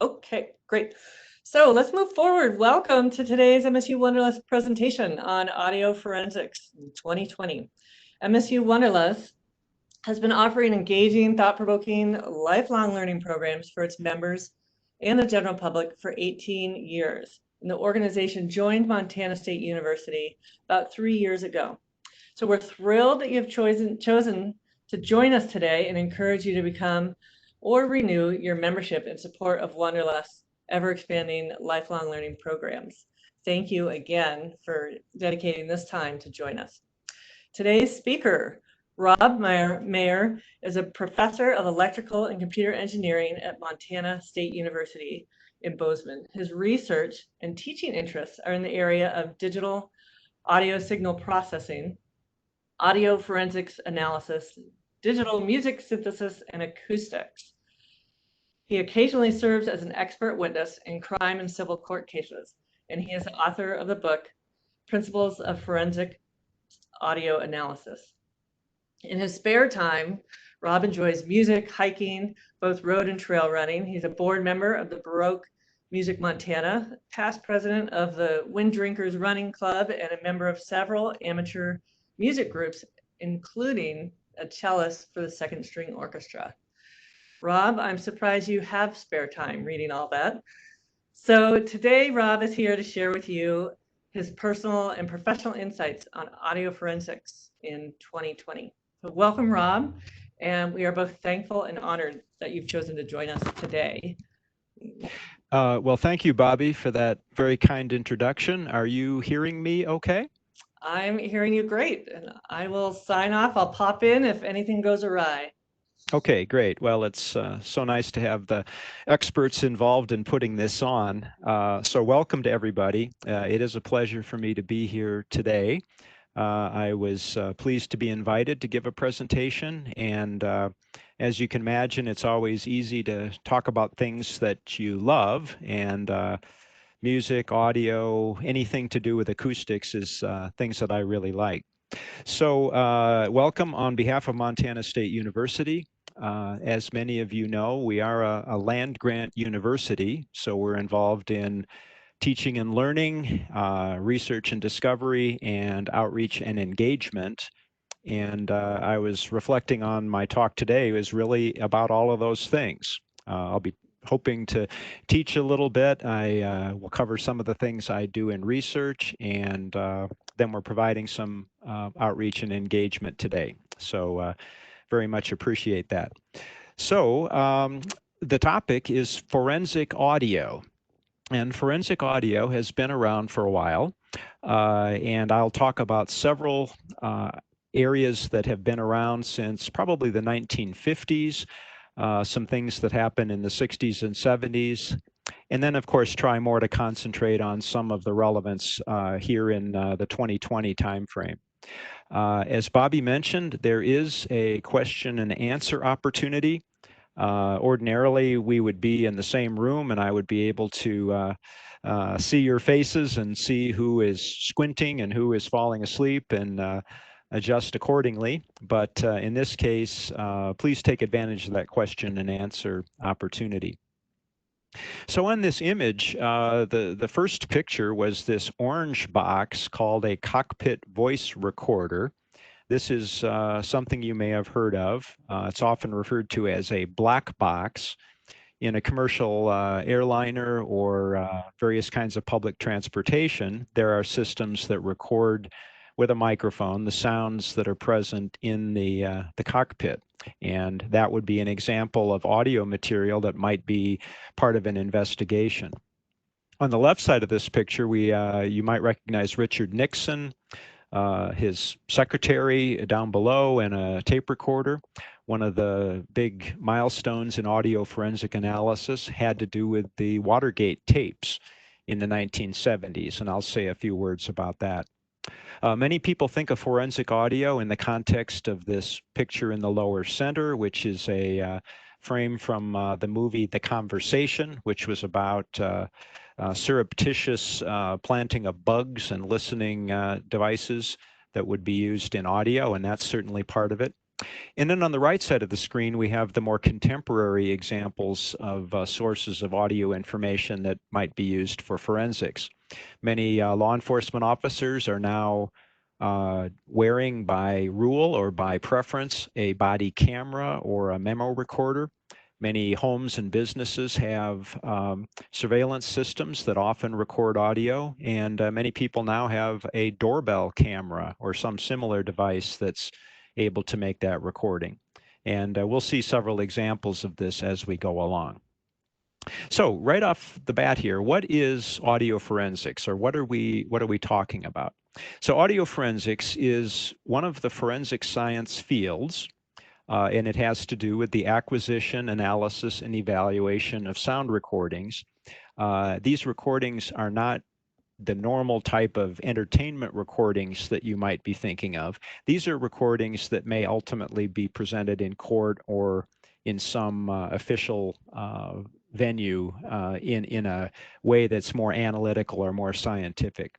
Okay, great. So let's move forward. Welcome to today's MSU Wonderlust presentation on audio forensics in 2020. MSU Wonderlust has been offering engaging, thought-provoking, lifelong learning programs for its members and the general public for 18 years. And the organization joined Montana State University about 3 years ago. So we're thrilled that you've chosen to join us today and encourage you to become or renew your membership in support of Wonderlust's ever-expanding lifelong learning programs. Thank you again for dedicating this time to join us. Today's speaker, Rob Maher, is a professor of electrical and computer engineering at Montana State University in Bozeman. His research and teaching interests are in the area of digital audio signal processing, audio forensics analysis, digital music synthesis, and acoustics. He occasionally serves as an expert witness in crime and civil court cases, and he is the author of the book, Principles of Forensic Audio Analysis. In his spare time, Rob enjoys music, hiking, both road and trail running. He's a board member of the Baroque Music Montana, past president of the Wind Drinkers Running Club, and a member of several amateur music groups, including a cellist for the Second String Orchestra. Rob, I'm surprised you have spare time reading all that. So today, Rob is here to share with you his personal and professional insights on audio forensics in 2020. So welcome, Rob, and we are both thankful and honored that you've chosen to join us today. Well, thank you, Bobby, for that very kind introduction. Are you hearing me okay? I'm hearing you great, and I will sign off. I'll pop in if anything goes awry. Okay, great. Well, it's so nice to have the experts involved in putting this on. So welcome to everybody. It is a pleasure for me to be here today. I was pleased to be invited to give a presentation, and as you can imagine, it's always easy to talk about things that you love, and music, audio, anything to do with acoustics is things that I really like. So welcome on behalf of Montana State University. As many of you know, we are a land grant university, so we're involved in teaching and learning, research and discovery, and outreach and engagement. And I was reflecting on my talk today was really about all of those things. I'll be hoping to teach a little bit. I will cover some of the things I do in research, and then we're providing some outreach and engagement today. So very much appreciate that. So the topic is forensic audio. And forensic audio has been around for a while, and I'll talk about several areas that have been around since probably the 1950s, some things that happened in the 60s and 70s, and then, of course, try more to concentrate on some of the relevance here in the 2020 timeframe. As Bobby mentioned, there is a question and answer opportunity. Ordinarily, we would be in the same room and I would be able to see your faces and see who is squinting and who is falling asleep and adjust accordingly. But in this case, please take advantage of that question and answer opportunity. So on this image, the first picture was this orange box called a cockpit voice recorder. This is something you may have heard of. It's often referred to as a black box in a commercial airliner or various kinds of public transportation. There are systems that record with a microphone the sounds that are present in the cockpit. And that would be an example of audio material that might be part of an investigation. On the left side of this picture, you might recognize Richard Nixon, his secretary down below, and a tape recorder. One of the big milestones in audio forensic analysis had to do with the Watergate tapes in the 1970s, and I'll say a few words about that. Many people think of forensic audio in the context of this picture in the lower center, which is a frame from the movie The Conversation, which was about surreptitious planting of bugs and listening devices that would be used in audio, and that's certainly part of it. And then on the right side of the screen, we have the more contemporary examples of sources of audio information that might be used for forensics. Many law enforcement officers are now wearing by rule or by preference a body camera or a memo recorder. Many homes and businesses have surveillance systems that often record audio, and many people now have a doorbell camera or some similar device that's able to make that recording. And we'll see several examples of this as we go along. So right off the bat here, what is audio forensics, or what are we talking about? So audio forensics is one of the forensic science fields, and it has to do with the acquisition, analysis, and evaluation of sound recordings. These recordings are not the normal type of entertainment recordings that you might be thinking of. These are recordings that may ultimately be presented in court or in some official venue in a way that's more analytical or more scientific.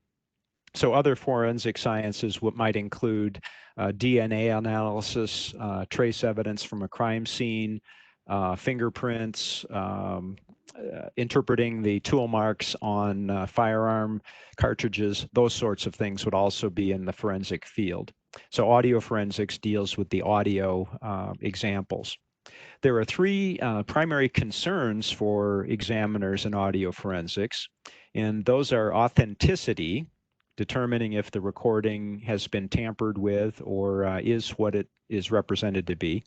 So other forensic sciences might include DNA analysis, trace evidence from a crime scene, fingerprints, interpreting the tool marks on firearm cartridges. Those sorts of things would also be in the forensic field. So audio forensics deals with the audio examples. There are three primary concerns for examiners in audio forensics, and those are authenticity, determining if the recording has been tampered with or is what it is represented to be.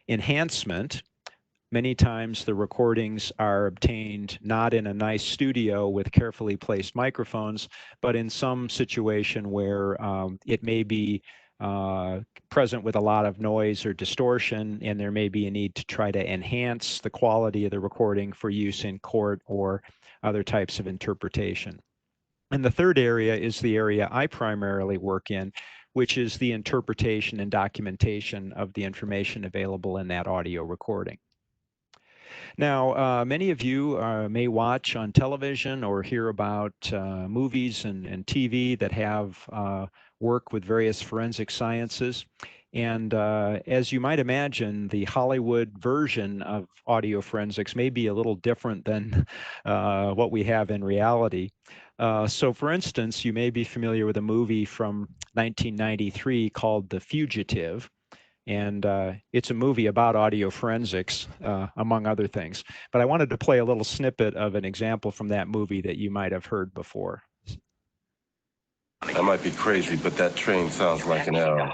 Enhancement. Many times the recordings are obtained not in a nice studio with carefully placed microphones, but in some situation where it may be present with a lot of noise or distortion, and there may be a need to try to enhance the quality of the recording for use in court or other types of interpretation. And the third area is the area I primarily work in, which is the interpretation and documentation of the information available in that audio recording. Now, many of you may watch on television or hear about movies and TV that have work with various forensic sciences. And as you might imagine, the Hollywood version of audio forensics may be a little different than what we have in reality. So for instance, you may be familiar with a movie from 1993 called The Fugitive. And it's a movie about audio forensics, among other things. But I wanted to play a little snippet of an example from that movie that you might have heard before. I might be crazy, but that train sounds like an arrow.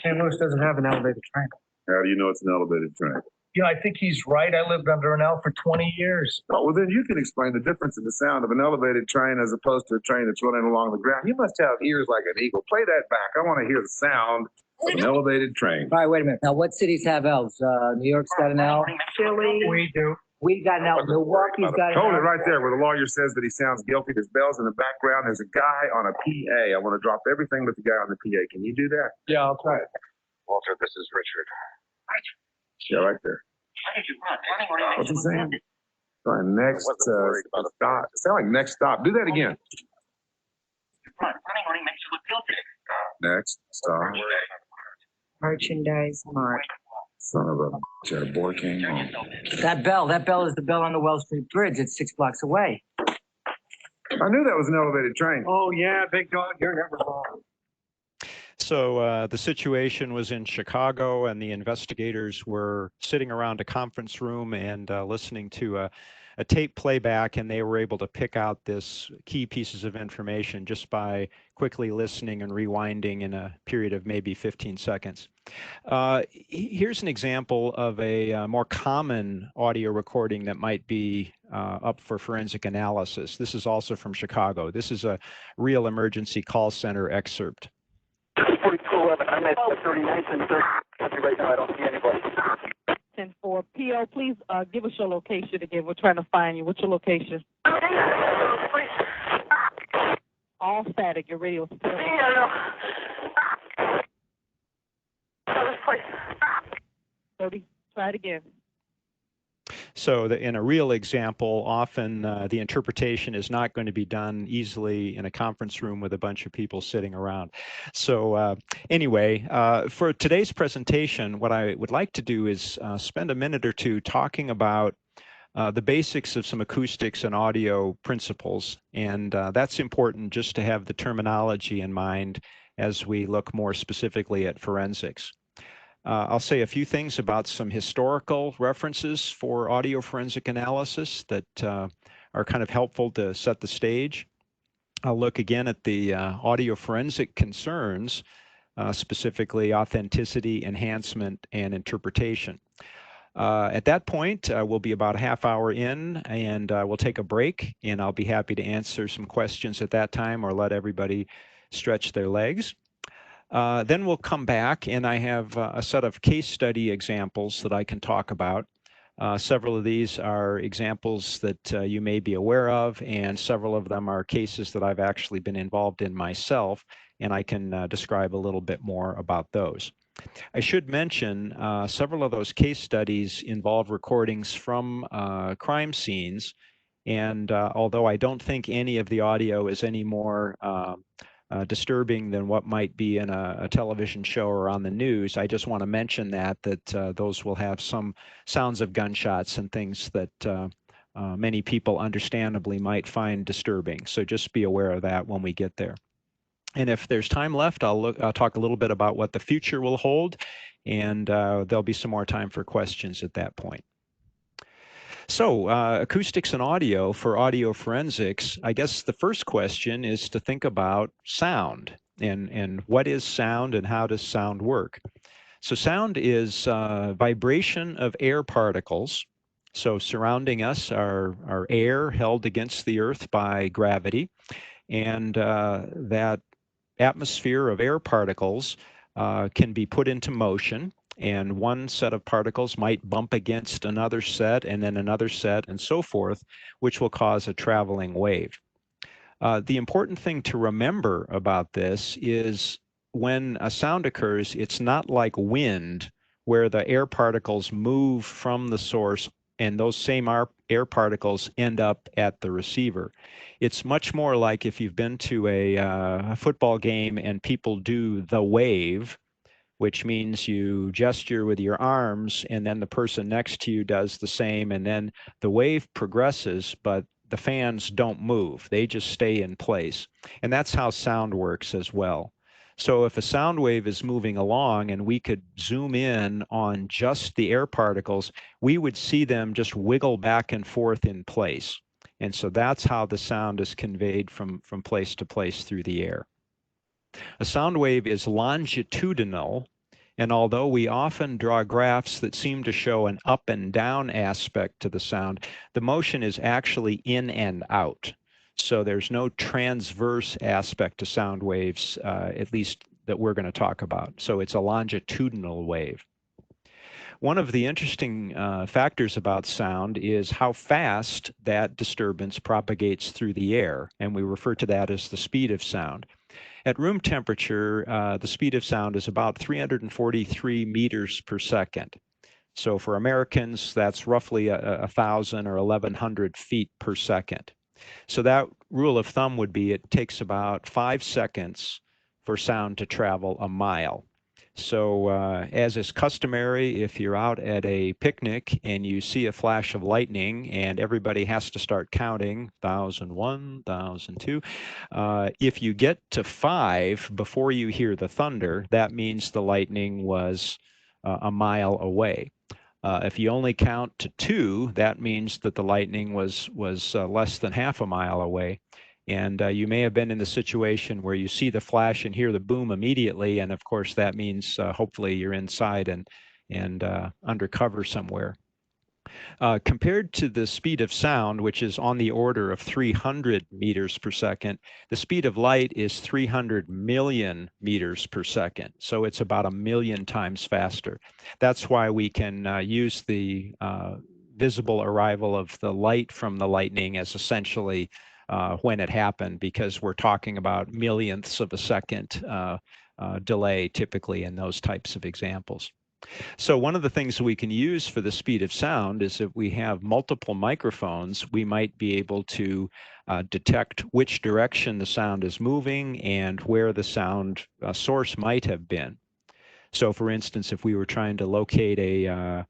St. Louis doesn't have an elevated train. How do you know it's an elevated train? Yeah, I think he's right. I lived under an L for 20 years. Oh, well, then you can explain the difference in the sound of an elevated train as opposed to a train that's running along the ground. You must have ears like an eagle. Play that back. I want to hear the sound of an elevated train. All right, wait a minute. Now, what cities have L's? New York's got an L. Philly. We do. We got an L. Milwaukee's got an Hold it L. right there where the lawyer says that he sounds guilty. There's bells in the background. There's a guy on a PA. I want to drop everything but the guy on the PA. Can you do that? Yeah, I'll try it. Walter, this is Richard. Yeah, right there. What's he saying? Sorry, next stop. Sound like next stop. Do that again. Next stop. Merchandise mart. Son of a boy came home. That bell is the bell on the Wells Street Bridge. It's 6 blocks away. I knew that was an elevated train. Oh, yeah, big dog. You're never wrong. So the situation was in Chicago, and the investigators were sitting around a conference room and listening to a tape playback, and they were able to pick out this key pieces of information just by quickly listening and rewinding in a period of maybe 15 seconds. Here's an example of a more common audio recording that might be up for forensic analysis. This is also from Chicago. This is a real emergency call center excerpt. 4211, I'm at 39th and 3rd. Right now, I don't see anybody. 10-4. PO, please give us your location again. We're trying to find you. What's your location? All static. Your radio still. 30. Try it again. So in a real example, often the interpretation is not going to be done easily in a conference room with a bunch of people sitting around. So anyway, for today's presentation, what I would like to do is spend a minute or two talking about the basics of some acoustics and audio principles. And that's important just to have the terminology in mind as we look more specifically at forensics. I'll say a few things about some historical references for audio forensic analysis that are kind of helpful to set the stage. I'll look again at the audio forensic concerns, specifically authenticity, enhancement, and interpretation. At that point, we'll be about a half hour in, and we'll take a break, and I'll be happy to answer some questions at that time or let everybody stretch their legs. Then we'll come back, and I have a set of case study examples that I can talk about. Several of these are examples that you may be aware of, and several of them are cases that I've actually been involved in myself, and I can describe a little bit more about those. I should mention several of those case studies involve recordings from crime scenes, and although I don't think any of the audio is any more disturbing than what might be in a television show or on the news, I just want to mention that those will have some sounds of gunshots and things that many people understandably might find disturbing. So just be aware of that when we get there. And if there's time left, I'll talk a little bit about what the future will hold, and there'll be some more time for questions at that point. So acoustics and audio for audio forensics, I guess the first question is to think about sound and what is sound and how does sound work? So sound is vibration of air particles. So surrounding us are air held against the earth by gravity, and that atmosphere of air particles can be put into motion, and one set of particles might bump against another set and then another set and so forth, which will cause a traveling wave. The important thing to remember about this is when a sound occurs, it's not like wind where the air particles move from the source and those same air particles end up at the receiver. It's much more like if you've been to a football game and people do the wave, which means you gesture with your arms and then the person next to you does the same, and then the wave progresses, but the fans don't move. They just stay in place. And that's how sound works as well. So if a sound wave is moving along and we could zoom in on just the air particles, we would see them just wiggle back and forth in place. And so that's how the sound is conveyed from place to place through the air. A sound wave is longitudinal, and although we often draw graphs that seem to show an up and down aspect to the sound, the motion is actually in and out. So there's no transverse aspect to sound waves, at least that we're going to talk about. So it's a longitudinal wave. One of the interesting factors about sound is how fast that disturbance propagates through the air, and we refer to that as the speed of sound. At room temperature, the speed of sound is about 343 meters per second. So for Americans, that's roughly 1,000 or 1,100 feet per second. So that rule of thumb would be it takes about 5 seconds for sound to travel a mile. So as is customary, if you're out at a picnic and you see a flash of lightning and everybody has to start counting, 1,001, 1,002, if you get to 5 before you hear the thunder, that means the lightning was a mile away. If you only count to 2, that means that the lightning was less than half a mile away. And you may have been in the situation where you see the flash and hear the boom immediately. And of course, that means hopefully you're inside and under cover somewhere. Compared to the speed of sound, which is on the order of 300 meters per second, the speed of light is 300 million meters per second. So it's about 1 million times faster. That's why we can use the visible arrival of the light from the lightning as essentially when it happened, because we're talking about millionths of a second delay typically in those types of examples. So one of the things we can use for the speed of sound is if we have multiple microphones, we might be able to detect which direction the sound is moving and where the sound source might have been. So for instance, if we were trying to locate a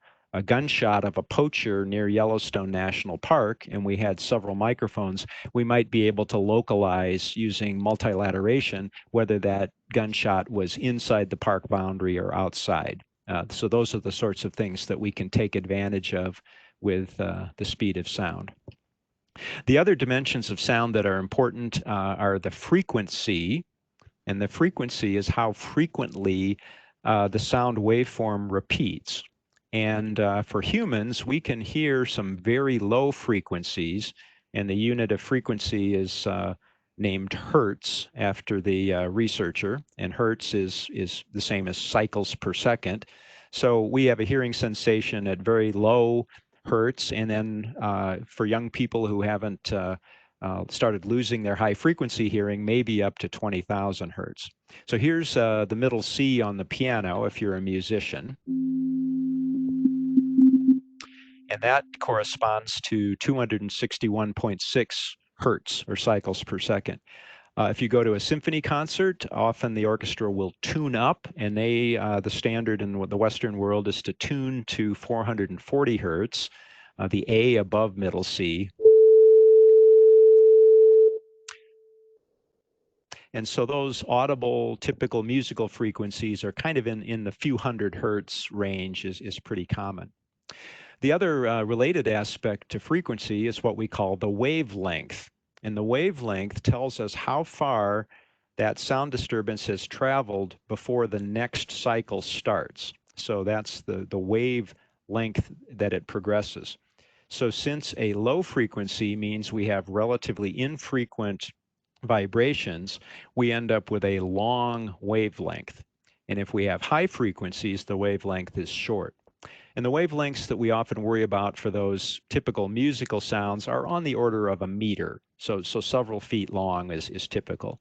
gunshot of a poacher near Yellowstone National Park, and we had several microphones, we might be able to localize using multilateration whether that gunshot was inside the park boundary or outside. So those are the sorts of things that we can take advantage of with the speed of sound. The other dimensions of sound that are important are the frequency, and the frequency is how frequently the sound waveform repeats. And for humans, we can hear some very low frequencies, and the unit of frequency is named hertz after the researcher, and hertz is the same as cycles per second. So we have a hearing sensation at very low hertz, and then for young people who haven't started losing their high frequency hearing, maybe up to 20,000 hertz. So here's the middle C on the piano if you're a musician. And that corresponds to 261.6 hertz or cycles per second. If you go to a symphony concert, often the orchestra will tune up, and the standard in the Western world is to tune to 440 hertz, the A above middle C. And so those audible, typical musical frequencies are kind of in the few hundred hertz range is pretty common. The other related aspect to frequency is what we call the wavelength. And the wavelength tells us how far that sound disturbance has traveled before the next cycle starts. So that's the wavelength that it progresses. So since a low frequency means we have relatively infrequent vibrations, we end up with a long wavelength. And if we have high frequencies, the wavelength is short. And the wavelengths that we often worry about for those typical musical sounds are on the order of a meter. So several feet long is typical.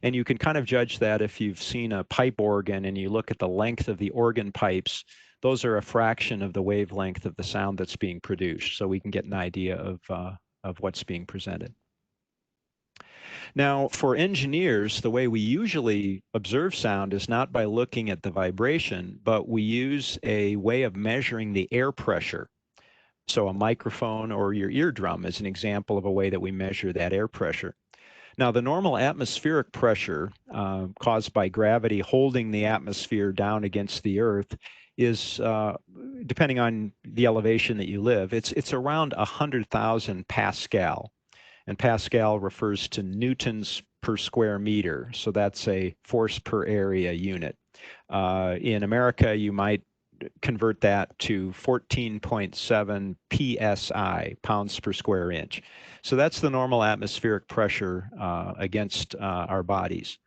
And you can kind of judge that if you've seen a pipe organ and you look at the length of the organ pipes, those are a fraction of the wavelength of the sound that's being produced. So we can get an idea of what's being presented. Now, for engineers, the way we usually observe sound is not by looking at the vibration, but we use a way of measuring the air pressure. So a microphone or your eardrum is an example of a way that we measure that air pressure. Now, the normal atmospheric pressure caused by gravity holding the atmosphere down against the Earth is, depending on the elevation that you live, it's around 100,000 Pascal. And Pascal refers to newtons per square meter. So that's a force per area unit. In America, you might convert that to 14.7 PSI, pounds per square inch. So that's the normal atmospheric pressure against our bodies.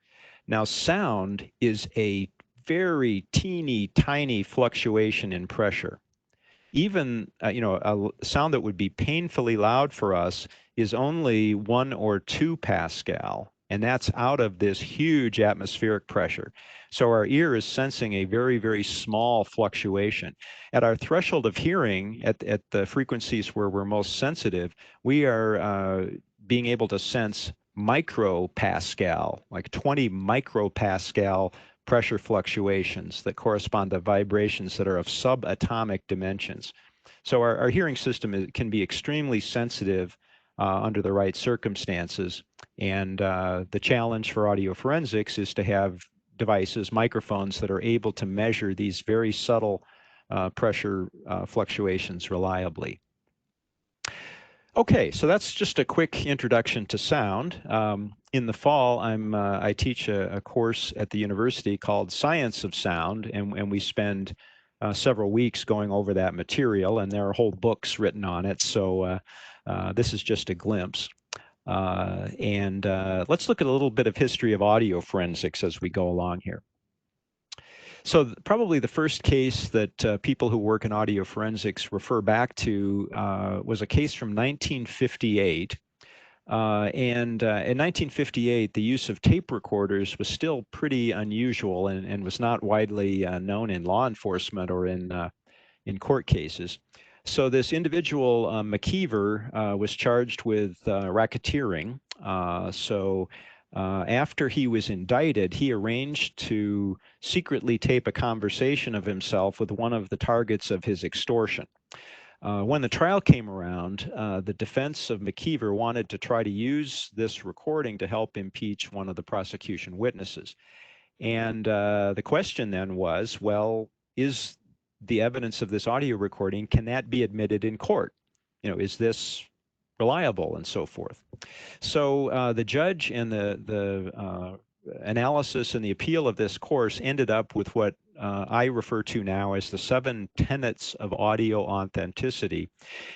Now, sound is a very teeny tiny fluctuation in pressure. Even a sound that would be painfully loud for us is only 1 or 2 Pascal, and that's out of this huge atmospheric pressure. So our ear is sensing a very, very small fluctuation. At our threshold of hearing, at the frequencies where we're most sensitive, we are being able to sense micropascal, like 20 micropascal pressure fluctuations that correspond to vibrations that are of subatomic dimensions. So our hearing system can be extremely sensitive under the right circumstances. And the challenge for audio forensics is to have devices, microphones, that are able to measure these very subtle pressure fluctuations reliably. Okay, so that's just a quick introduction to sound. In the fall, I teach a course at the university called Science of Sound, and we spend several weeks going over that material, and there are whole books written on it. So this is just a glimpse. Let's look at a little bit of history of audio forensics as we go along here. So probably the first case that people who work in audio forensics refer back to was a case from 1958 In 1958, the use of tape recorders was still pretty unusual and was not widely known in law enforcement or in court cases. So this individual, McKeever, was charged with racketeering. After he was indicted, he arranged to secretly tape a conversation of himself with one of the targets of his extortion. When the trial came around, the defense of McKeever wanted to try to use this recording to help impeach one of the prosecution witnesses. And the question then was, well, is the evidence of this audio recording, can that be admitted in court? Is this reliable and so forth? So the judge and the analysis and the appeal of this course ended up with what I refer to now as the 7 tenets of audio authenticity.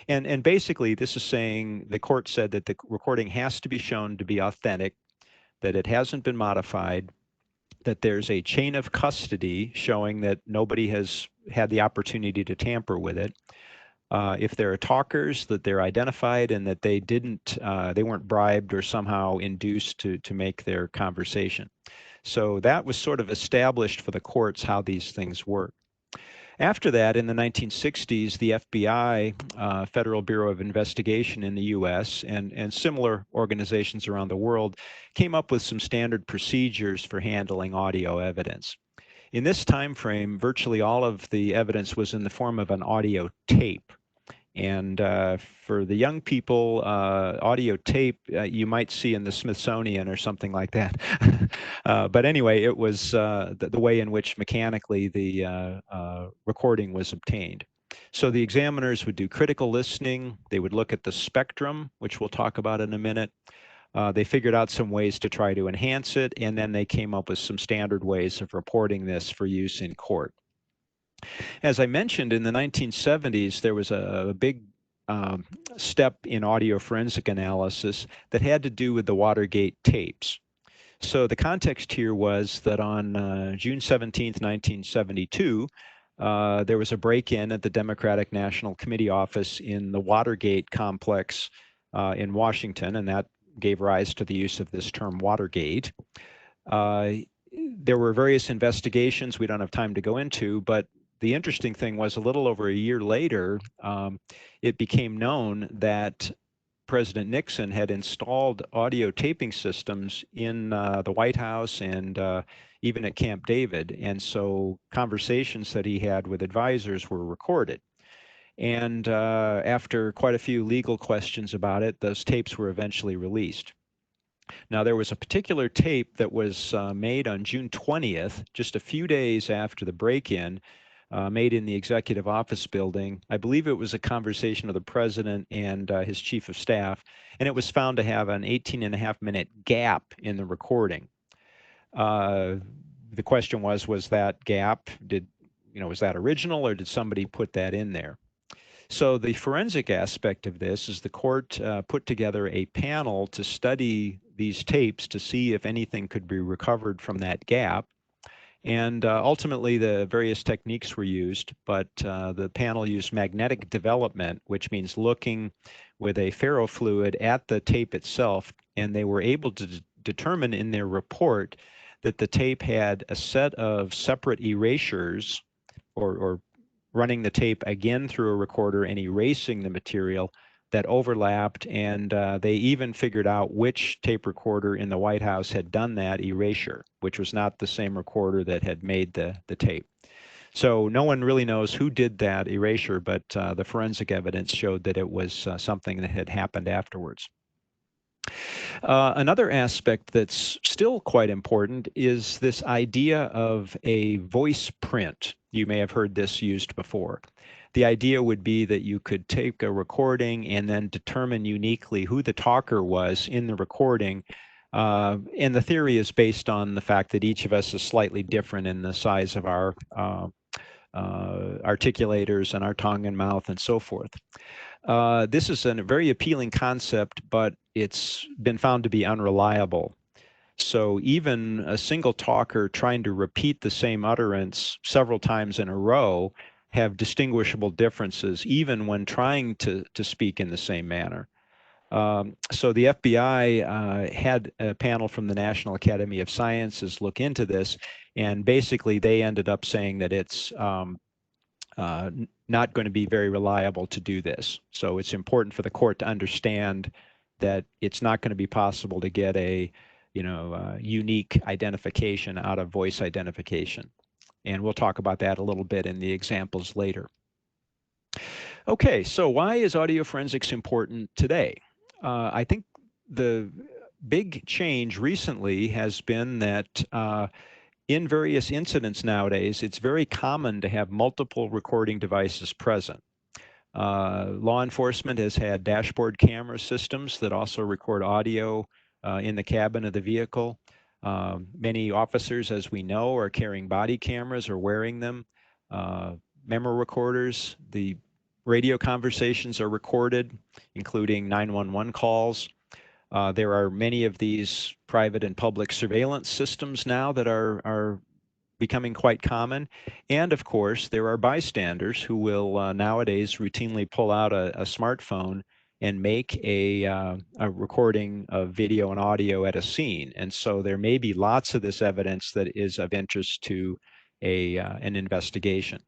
And basically, this is saying the court said that the recording has to be shown to be authentic, that it hasn't been modified, that there's a chain of custody showing that nobody has had the opportunity to tamper with it. If there are talkers, that they're identified and that they weren't bribed or somehow induced to make their conversation. So that was sort of established for the courts how these things work. After that, in the 1960s, the FBI, Federal Bureau of Investigation in the US, and similar organizations around the world came up with some standard procedures for handling audio evidence. In this time frame, virtually all of the evidence was in the form of an audio tape. And for the young people, audio tape you might see in the Smithsonian or something like that. But anyway, it was the way in which mechanically the recording was obtained. So the examiners would do critical listening. They would look at the spectrum, which we'll talk about in a minute. They figured out some ways to try to enhance it, and then they came up with some standard ways of reporting this for use in court. As I mentioned, in the 1970s, there was a big step in audio forensic analysis that had to do with the Watergate tapes. So the context here was that on June 17th, 1972, there was a break-in at the Democratic National Committee office in the Watergate complex in Washington, and that gave rise to the use of this term Watergate. There were various investigations we don't have time to go into, but the interesting thing was a little over a year later, it became known that President Nixon had installed audio taping systems in the White House and even at Camp David. And so conversations that he had with advisors were recorded. And after quite a few legal questions about it, those tapes were eventually released. Now, there was a particular tape that was made on June 20th, just a few days after the break-in, made in the executive office building. I believe it was a conversation of the president and his chief of staff, and it was found to have an 18.5-minute gap in the recording. The question was that gap, was that original or did somebody put that in there? So the forensic aspect of this is the court put together a panel to study these tapes to see if anything could be recovered from that gap. And ultimately, the various techniques were used, but the panel used magnetic development, which means looking with a ferrofluid at the tape itself, and they were able to determine in their report that the tape had a set of separate erasures, or running the tape again through a recorder and erasing the material that overlapped, and they even figured out which tape recorder in the White House had done that erasure, which was not the same recorder that had made the tape. So no one really knows who did that erasure, but the forensic evidence showed that it was something that had happened afterwards. Another aspect that's still quite important is this idea of a voice print. You may have heard this used before. The idea would be that you could take a recording and then determine uniquely who the talker was in the recording. And the theory is based on the fact that each of us is slightly different in the size of our articulators and our tongue and mouth and so forth. This is a very appealing concept, but it's been found to be unreliable. So even a single talker trying to repeat the same utterance several times in a row have distinguishable differences, even when trying to speak in the same manner. So the FBI had a panel from the National Academy of Sciences look into this, and basically they ended up saying that it's not going to be very reliable to do this. So it's important for the court to understand that it's not going to be possible to get a, unique identification out of voice identification. And we'll talk about that a little bit in the examples later. Okay, so why is audio forensics important today? I think the big change recently has been that in various incidents nowadays, it's very common to have multiple recording devices present. Law enforcement has had dashboard camera systems that also record audio in the cabin of the vehicle. Many officers, as we know, are carrying body cameras or wearing them. Memo recorders, the radio conversations are recorded, including 911 calls. There are many of these private and public surveillance systems now that are becoming quite common. And of course, there are bystanders who will nowadays routinely pull out a smartphone and make a recording of video and audio at a scene. And so there may be lots of this evidence that is of interest to an investigation.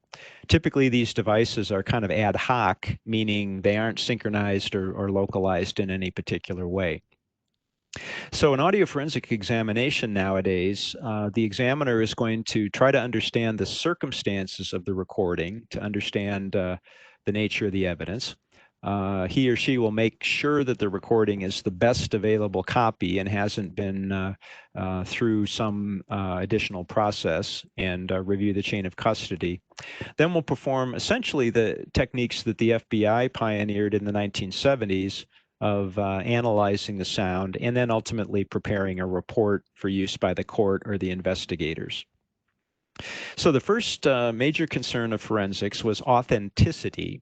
Typically, these devices are kind of ad hoc, meaning they aren't synchronized or localized in any particular way. So an audio forensic examination nowadays, the examiner is going to try to understand the circumstances of the recording, to understand the nature of the evidence. He or she will make sure that the recording is the best available copy and hasn't been through some additional process, and review the chain of custody. Then we'll perform essentially the techniques that the FBI pioneered in the 1970s of analyzing the sound and then ultimately preparing a report for use by the court or the investigators. So the first major concern of forensics was authenticity.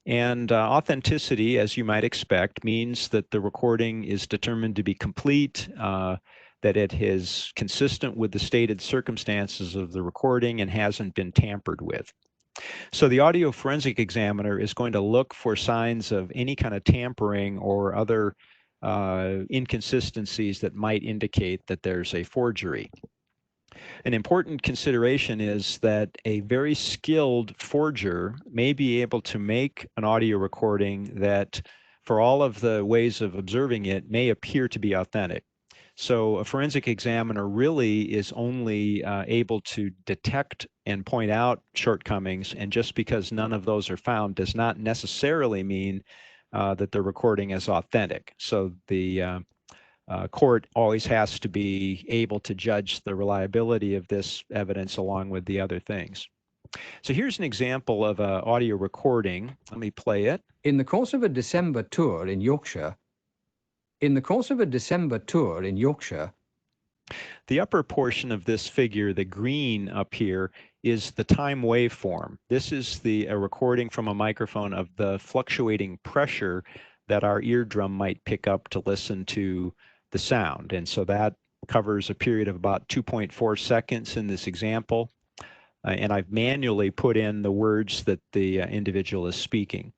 And authenticity, as you might expect, means that the recording is determined to be complete, that it is consistent with the stated circumstances of the recording and hasn't been tampered with. So the audio forensic examiner is going to look for signs of any kind of tampering or other inconsistencies that might indicate that there's a forgery. An important consideration is that a very skilled forger may be able to make an audio recording that, for all of the ways of observing it, may appear to be authentic. So a forensic examiner really is only able to detect and point out shortcomings, and just because none of those are found does not necessarily mean that the recording is authentic. So the court always has to be able to judge the reliability of this evidence along with the other things. So here's an example of an audio recording. Let me play it. In the course of a December tour in Yorkshire, the upper portion of this figure, the green up here, is the time waveform. This is a recording from a microphone of the fluctuating pressure that our eardrum might pick up to listen to the sound. And so that covers a period of about 2.4 seconds in this example. And I've manually put in the words that the individual is speaking.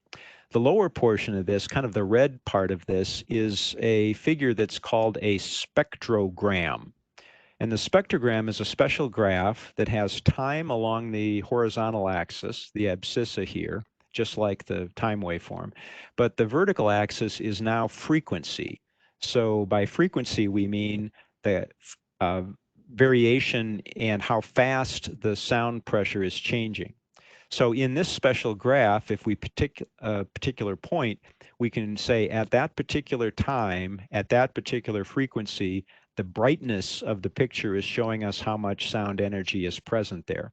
The lower portion of this, kind of the red part of this, is a figure that's called a spectrogram. And the spectrogram is a special graph that has time along the horizontal axis, the abscissa here, just like the time waveform. But the vertical axis is now frequency. So by frequency, we mean the variation and how fast the sound pressure is changing. So in this special graph, if we pick a particular point, we can say at that particular time, at that particular frequency, the brightness of the picture is showing us how much sound energy is present there.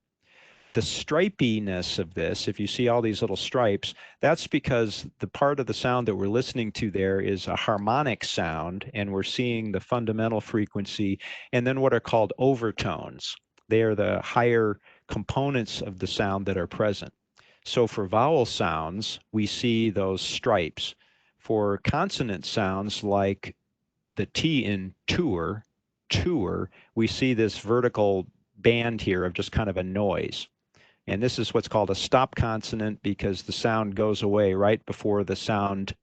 The stripiness of this, if you see all these little stripes, that's because the part of the sound that we're listening to there is a harmonic sound, and we're seeing the fundamental frequency and then what are called overtones. They are the higher components of the sound that are present. So for vowel sounds, we see those stripes. For consonant sounds like the T in tour, we see this vertical band here of just kind of a noise. And this is what's called a stop consonant because the sound goes away right before the sound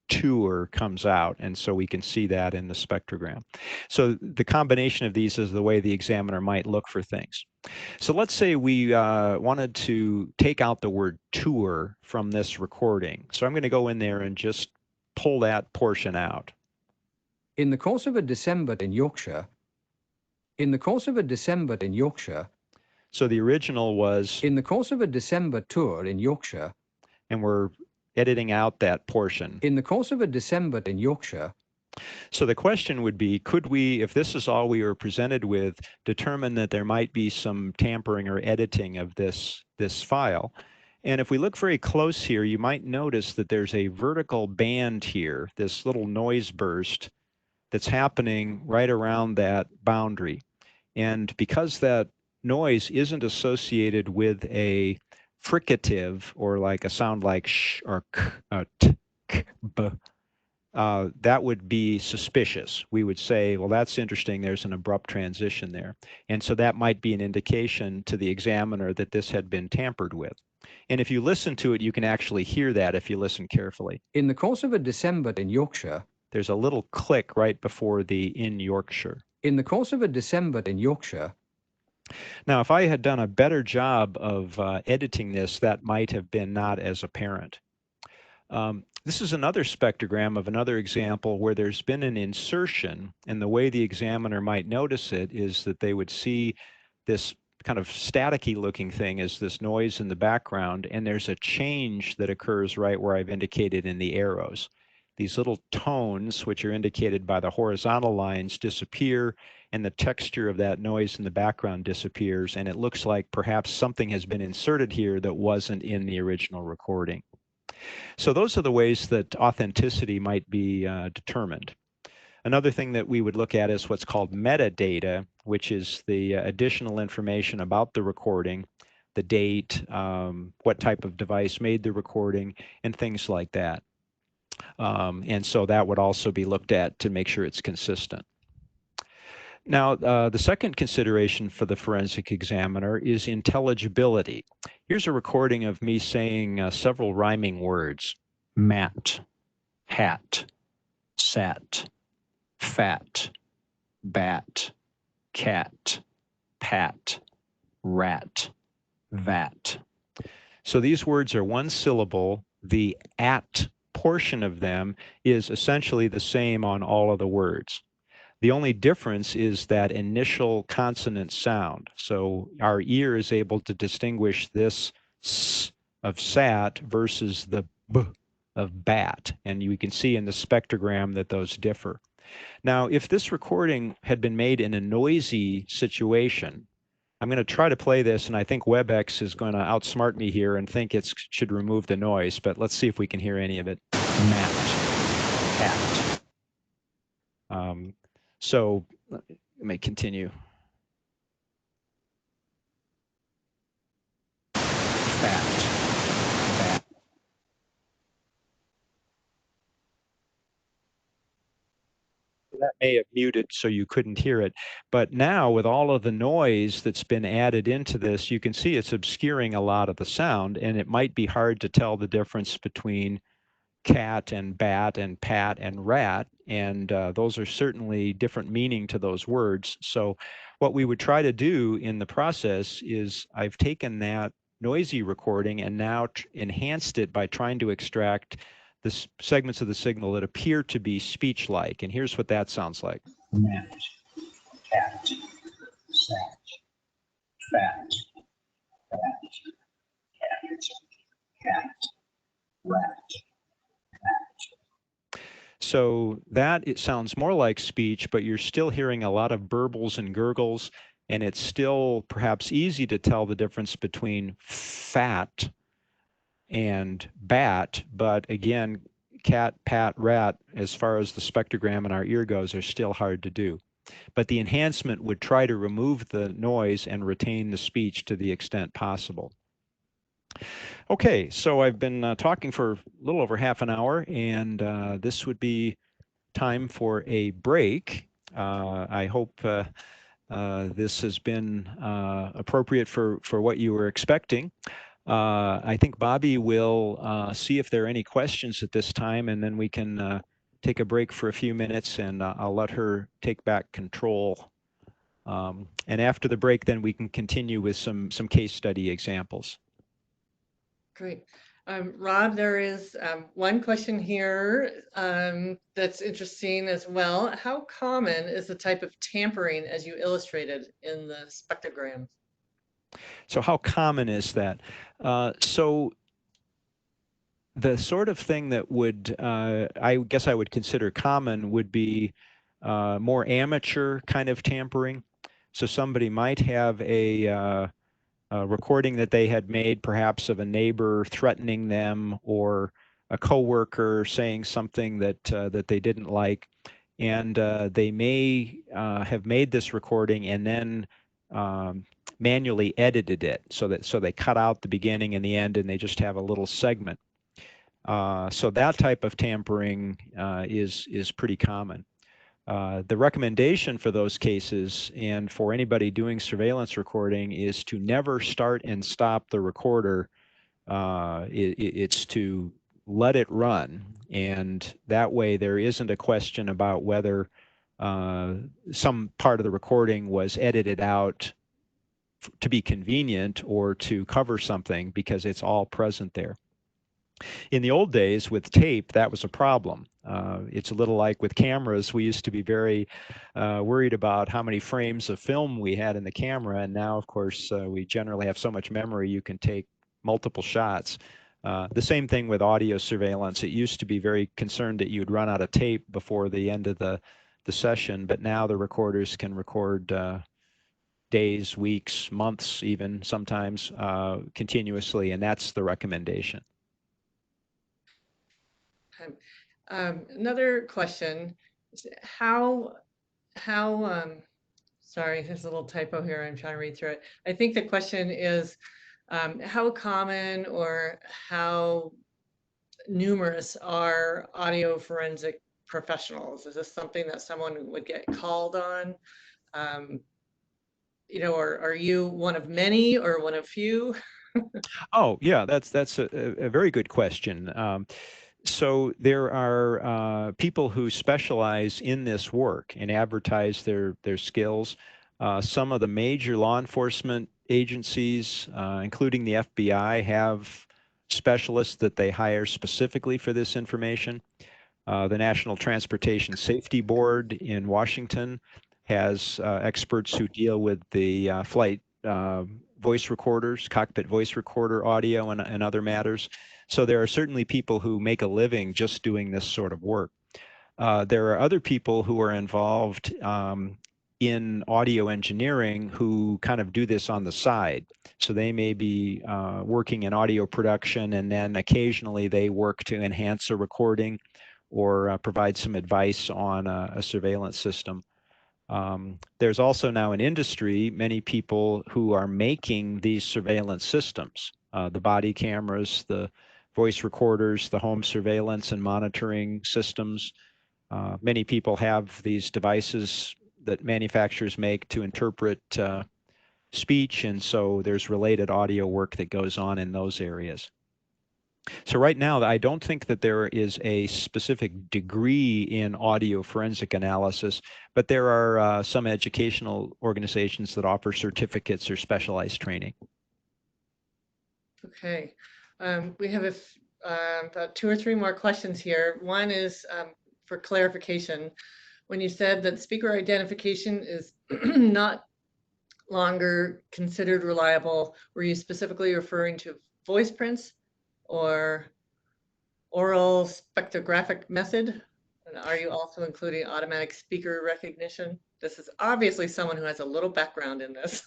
tour comes out. And so we can see that in the spectrogram. So the combination of these is the way the examiner might look for things. So let's say we wanted to take out the word tour from this recording. So I'm going to go in there and just pull that portion out. In the course of a December in Yorkshire, So the original was, in the course of a December tour in Yorkshire, and we're editing out that portion. in the course of a December in Yorkshire, So the question would be, could we, if this is all we were presented with, determine that there might be some tampering or editing of this file? And if we look very close here, you might notice that there's a vertical band here, this little noise burst that's happening right around that boundary. And because that noise isn't associated with a fricative or like a sound like sh or k, t, k, b, that would be suspicious. We would say, well, that's interesting. There's an abrupt transition there. And so that might be an indication to the examiner that this had been tampered with. And if you listen to it, you can actually hear that if you listen carefully. in the course of a December in Yorkshire, There's a little click right before the in Yorkshire. in the course of a December in Yorkshire, Now, if I had done a better job of editing this, that might have been not as apparent. This is another spectrogram of another example where there's been an insertion, and the way the examiner might notice it is that they would see this kind of staticky looking thing as this noise in the background, and there's a change that occurs right where I've indicated in the arrows. These little tones, which are indicated by the horizontal lines, disappear, and the texture of that noise in the background disappears, and it looks like perhaps something has been inserted here that wasn't in the original recording. So those are the ways that authenticity might be determined. Another thing that we would look at is what's called metadata, which is the additional information about the recording, the date, what type of device made the recording, and things like that. And so that would also be looked at to make sure it's consistent. Now, the second consideration for the forensic examiner is intelligibility. Here's a recording of me saying several rhyming words: mat, hat, sat, fat, bat, cat, pat, rat, vat. So these words are one syllable. The at portion of them is essentially the same on all of the words. The only difference is that initial consonant sound. So our ear is able to distinguish this s of sat versus the b of bat. And you can see in the spectrogram that those differ. Now, if this recording had been made in a noisy situation, I'm going to try to play this, and I think WebEx is going to outsmart me here and think it should remove the noise, but let's see if we can hear any of it. Mat, hat. So let me continue. Fat, bat. That may have muted so you couldn't hear it. But now with all of the noise that's been added into this, you can see it's obscuring a lot of the sound, and it might be hard to tell the difference between cat and bat and pat and rat, and those are certainly different meaning to those words. So what we would try to do in the process is I've taken that noisy recording and now enhanced it by trying to extract the segments of the signal that appear to be speech-like, and here's what that sounds like. Mat, cat, sat, fat, bat, cat, rat. So that it sounds more like speech, but you're still hearing a lot of burbles and gurgles, and it's still perhaps easy to tell the difference between fat and bat, but again, cat, pat, rat, as far as the spectrogram in our ear goes, are still hard to do. But the enhancement would try to remove the noise and retain the speech to the extent possible. Okay, so I've been talking for a little over half an hour, and this would be time for a break. I hope this has been appropriate for what you were expecting. I think Bobby will see if there are any questions at this time, and then we can take a break for a few minutes, and I'll let her take back control. And after the break, then we can continue with some case study examples. Great. Rob, there is one question here that's interesting as well. How common is the type of tampering as you illustrated in the spectrogram? So how common is that? So the sort of thing that would, I guess I would consider common would be more amateur kind of tampering. So somebody might have a recording that they had made, perhaps of a neighbor threatening them, or a coworker saying something that that they didn't like, and they may have made this recording and then manually edited it so they cut out the beginning and the end, and they just have a little segment. So that type of tampering is pretty common. The recommendation for those cases and for anybody doing surveillance recording is to never start and stop the recorder. It's to let it run, and that way there isn't a question about whether some part of the recording was edited out to be convenient or to cover something, because it's all present there. In the old days with tape, that was a problem. It's a little like with cameras. We used to be very worried about how many frames of film we had in the camera, and now, of course, we generally have so much memory you can take multiple shots. The same thing with audio surveillance. It used to be very concerned that you'd run out of tape before the end of the session, but now the recorders can record days, weeks, months, even sometimes continuously, and that's the recommendation. Another question: how sorry, there's a little typo here. I'm trying to read through it. I think the question is how common or how numerous are audio forensic professionals? Is this something that someone would get called on? You know, or are you one of many or one of few? Oh, yeah, that's a very good question. So there are people who specialize in this work and advertise their skills. Some of the major law enforcement agencies, including the FBI, have specialists that they hire specifically for this information. The National Transportation Safety Board in Washington has experts who deal with the flight voice recorders, cockpit voice recorder audio, and other matters. So there are certainly people who make a living just doing this sort of work. There are other people who are involved in audio engineering who kind of do this on the side. So they may be working in audio production, and then occasionally they work to enhance a recording or provide some advice on a surveillance system. There's also now an industry, many people who are making these surveillance systems, the body cameras, the voice recorders, the home surveillance and monitoring systems. Many people have these devices that manufacturers make to interpret speech, and so there's related audio work that goes on in those areas. So right now, I don't think that there is a specific degree in audio forensic analysis, but there are some educational organizations that offer certificates or specialized training. Okay, we have about 2 or 3 more questions here. One is for clarification. When you said that speaker identification is not longer considered reliable, were you specifically referring to voice prints or oral spectrographic method? And are you also including automatic speaker recognition? This is obviously someone who has a little background in this.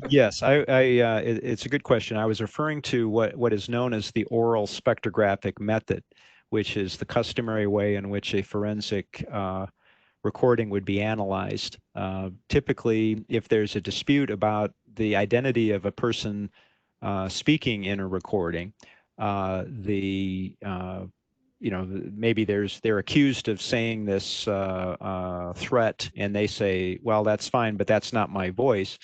Yes, it's a good question. I was referring to what is known as the oral spectrographic method, which is the customary way in which a forensic recording would be analyzed. Typically, if there's a dispute about the identity of a person speaking in a recording, maybe they're accused of saying this threat, and they say, well, that's fine, but that's not my voice.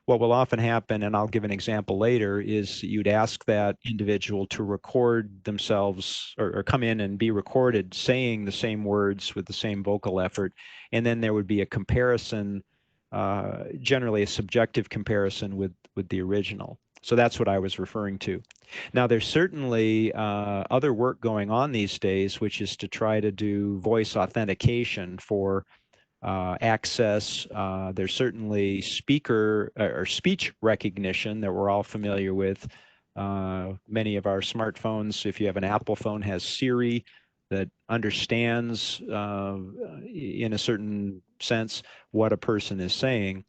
what will often happen, and I'll give an example later, is you'd ask that individual to record themselves or come in and be recorded saying the same words with the same vocal effort, and then there would be a comparison, generally a subjective comparison with the original. So that's what I was referring to. Now, there's certainly other work going on these days, which is to try to do voice authentication for access. There's certainly speaker or speech recognition that we're all familiar with. Many of our smartphones, if you have an Apple phone, has Siri that understands in a certain sense what a person is saying.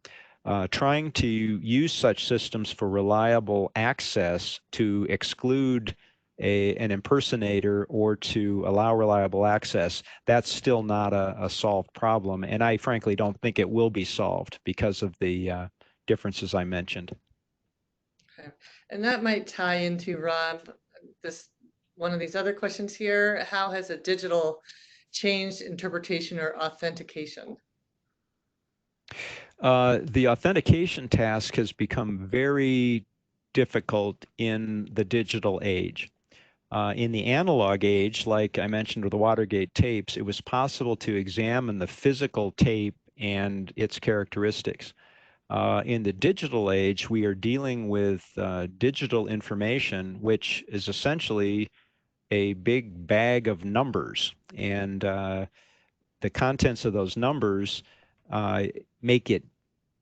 Trying to use such systems for reliable access to exclude an impersonator or to allow reliable access, that's still not a solved problem. And I frankly don't think it will be solved because of the differences I mentioned. Okay. And that might tie into, Rob, one of these other questions here. How has a digital changed interpretation or authentication? The authentication task has become very difficult in the digital age. In the analog age, like I mentioned with the Watergate tapes, it was possible to examine the physical tape and its characteristics. In the digital age, we are dealing with digital information, which is essentially a big bag of numbers. And the contents of those numbers make it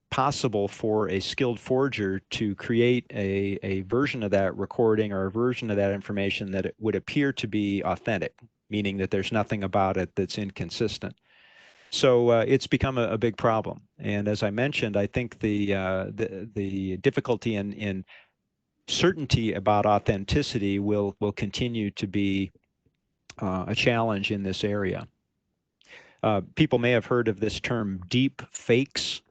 possible for a skilled forger to create a version of that recording or a version of that information that it would appear to be authentic, meaning that there's nothing about it that's inconsistent. So it's become a big problem. And as I mentioned, I think the difficulty in certainty about authenticity will continue to be a challenge in this area. People may have heard of this term deep fakes.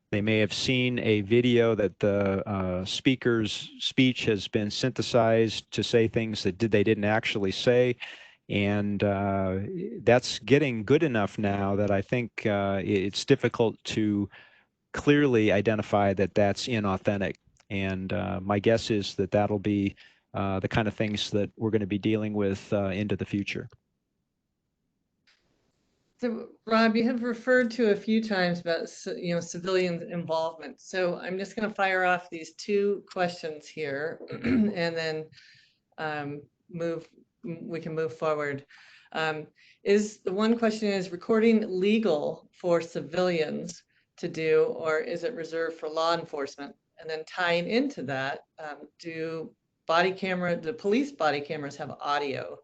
They may have seen a video that the speaker's speech has been synthesized to say things that they didn't actually say. And that's getting good enough now that I think it's difficult to clearly identify that that's inauthentic. And my guess is that that'll be the kind of things that we're going to be dealing with into the future. So, Rob, you have referred to a few times about civilian involvement. So I'm just going to fire off these two questions here, and then we can move forward. The one question is recording legal for civilians to do, or is it reserved for law enforcement? And then tying into that, do the police body cameras have audio?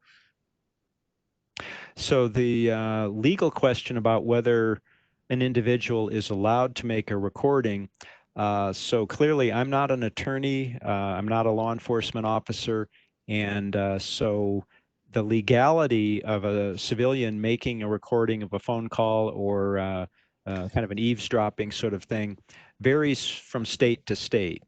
So the legal question about whether an individual is allowed to make a recording. So clearly, I'm not an attorney. I'm not a law enforcement officer. And so the legality of a civilian making a recording of a phone call or kind of an eavesdropping sort of thing varies from state to state.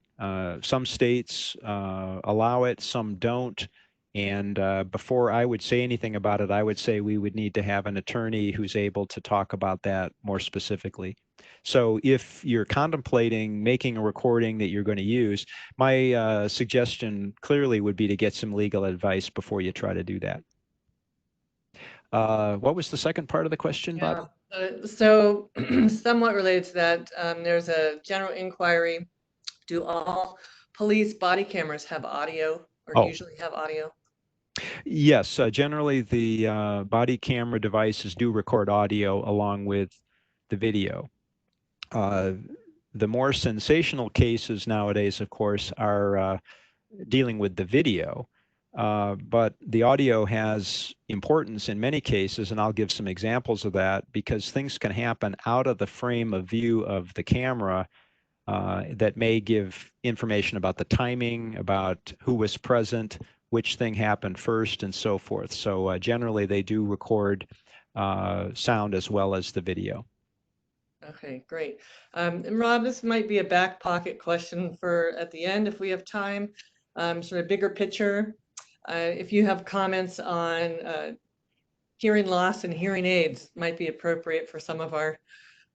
Some states allow it, some don't. And before I would say anything about it, I would say we would need to have an attorney who's able to talk about that more specifically. So if you're contemplating making a recording that you're going to use, my suggestion clearly would be to get some legal advice before you try to do that. What was the second part of the question, Bob? So somewhat related to that, there's a general inquiry. Do all police body cameras have audio or usually have audio? Yes, generally the body camera devices do record audio along with the video. The more sensational cases nowadays, of course, are dealing with the video, but the audio has importance in many cases, and I'll give some examples of that because things can happen out of the frame of view of the camera that may give information about the timing, about who was present, which thing happened first, and so forth. So generally, they do record sound as well as the video. Okay, great. And Rob, this might be a back pocket question for at the end if we have time. Sort of bigger picture. If you have comments on hearing loss and hearing aids, might be appropriate for some of our